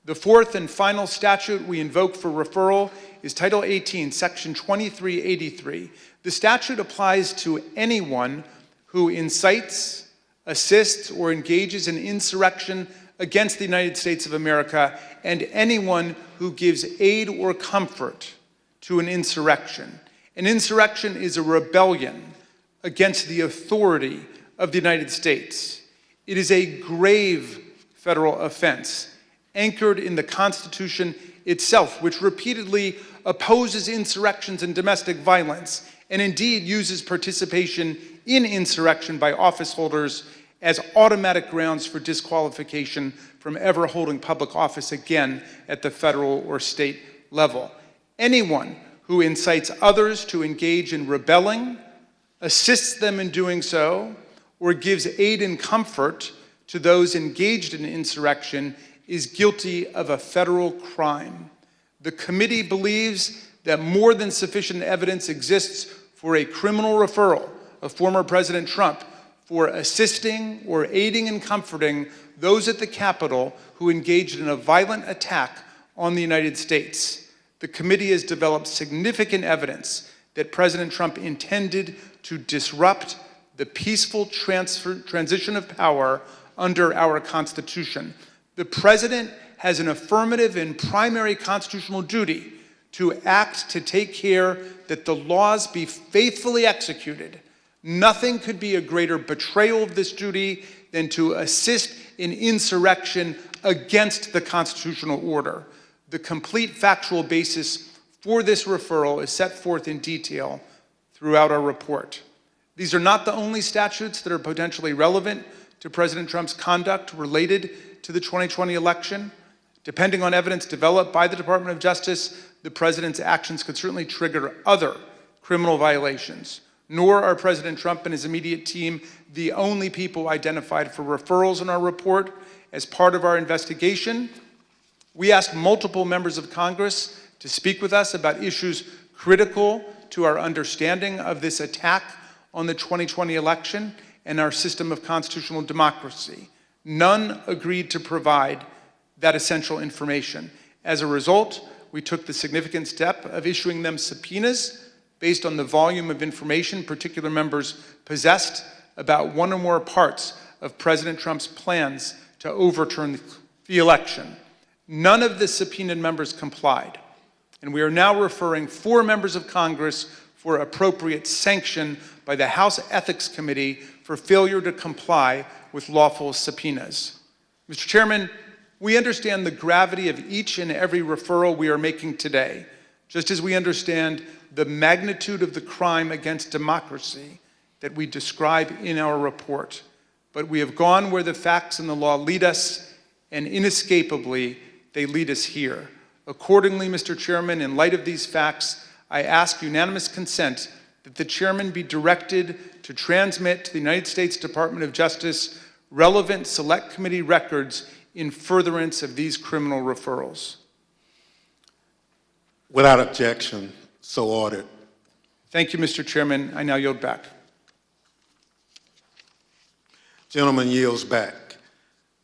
The fourth and final statute we invoke for referral is Title 18, Section 2383. The statute applies to anyone who incites, assists, or engages in insurrection against the United States of America, and anyone who gives aid or comfort to an insurrection. An insurrection is a rebellion against the authority of the United States. It is a grave federal offense anchored in the Constitution itself, which repeatedly opposes insurrections and domestic violence, and indeed uses participation in insurrection by office holders as automatic grounds for disqualification from ever holding public office again at the federal or state level. Anyone who incites others to engage in rebelling, assists them in doing so, or gives aid and comfort to those engaged in insurrection is guilty of a federal crime. The committee believes that more than sufficient evidence exists for a criminal referral of former President Trump for assisting or aiding and comforting those at the Capitol who engaged in a violent attack on the United States. The committee has developed significant evidence that President Trump intended to disrupt the peaceful transition of power under our Constitution. The President has an affirmative and primary constitutional duty to act to take care that the laws be faithfully executed. Nothing could be a greater betrayal of this duty than to assist in insurrection against the constitutional order. The complete factual basis for this referral is set forth in detail throughout our report. These are not the only statutes that are potentially relevant to President Trump's conduct related to the 2020 election. Depending on evidence developed by the Department of Justice, the President's actions could certainly trigger other criminal violations. Nor are President Trump and his immediate team the only people identified for referrals in our report. As part of our investigation, we asked multiple members of Congress to speak with us about issues critical to our understanding of this attack on the 2020 election and our system of constitutional democracy. None agreed to provide that essential information. As a result, we took the significant step of issuing them subpoenas based on the volume of information particular members possessed about one or more parts of President Trump's plans to overturn the election. None of the subpoenaed members complied, and we are now referring 4 members of Congress for appropriate sanction by the House Ethics Committee for failure to comply with lawful subpoenas. Mr. Chairman, we understand the gravity of each and every referral we are making today, just as we understand the magnitude of the crime against democracy that we describe in our report. But we have gone where the facts and the law lead us, and inescapably, they lead us here. Accordingly, Mr. Chairman, in light of these facts, I ask unanimous consent that the chairman be directed to transmit to the United States Department of Justice relevant Select Committee records in furtherance of these criminal referrals. Without objection, so ordered. Thank you, Mr. Chairman. I now yield back. Gentleman yields back.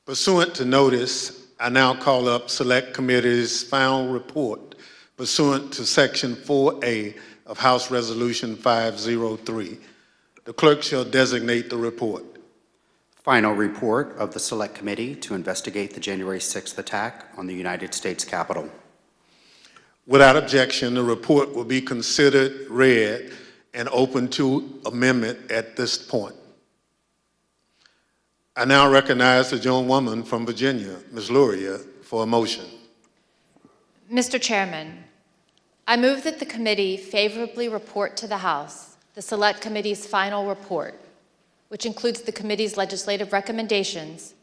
Pursuant to notice, I now call up Select Committee's final report pursuant to Section 4A of House Resolution 503. The clerk shall designate the report. Final report of the Select Committee to investigate the January 6th attack on the United States Capitol. Without objection, the report will be considered read and open to amendment at this point. I now recognize the gentlewoman from Virginia, Ms. Luria, for a motion. Mr. Chairman, I move that the committee favorably report to the House the Select Committee's final report, which includes the committee's legislative recommendations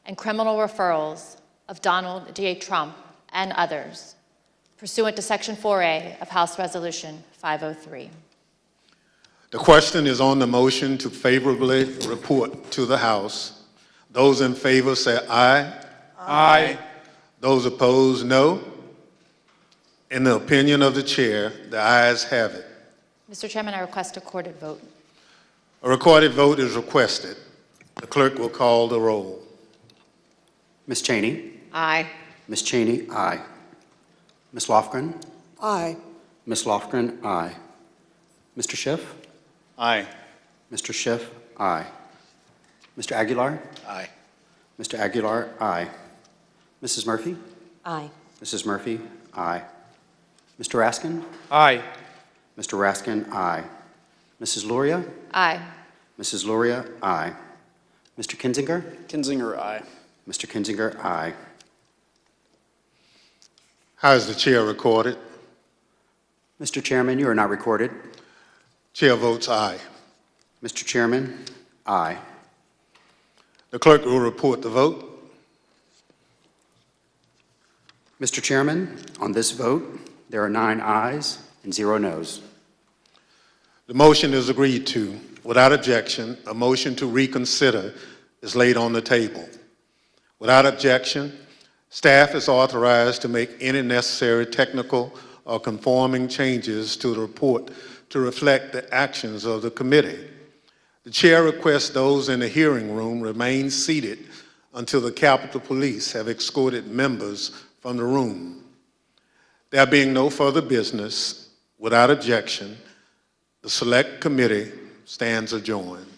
and criminal referrals of Donald J. Trump and others, pursuant to Section 4A of House Resolution 503. The question is on the motion to favorably report to the House. Those in favor say aye. Aye. Those opposed, no. In the opinion of the chair, the ayes have it. Mr. Chairman, I request a recorded vote. A recorded vote is requested. The clerk will call the roll. Ms. Cheney? Aye. Ms. Cheney, aye. Ms. Lofgren? Aye. Ms. Lofgren, aye. Mr. Schiff? Aye. Mr. Schiff, aye. Mr. Aguilar? Aye. Mr. Aguilar, aye. Mrs. Murphy? Aye. Mrs. Murphy, aye. Mr. Raskin? Aye. Mr. Raskin, aye. Mrs. Luria? Aye. Mrs. Luria, aye. Mr. Kinzinger? Kinzinger, aye. Mr. Kinzinger, aye. How is the chair recorded? Mr. Chairman, you are not recorded. Chair votes aye. Mr. Chairman, aye. The clerk will report the vote. Mr. Chairman, on this vote, there are 9 ayes and 0 noes. The motion is agreed to. Without objection, a motion to reconsider is laid on the table. Without objection, staff is authorized to make any necessary technical or conforming changes to the report to reflect the actions of the committee. The chair requests those in the hearing room remain seated until the Capitol Police have escorted members from the room. There being no further business, without objection, the Select Committee stands adjourned.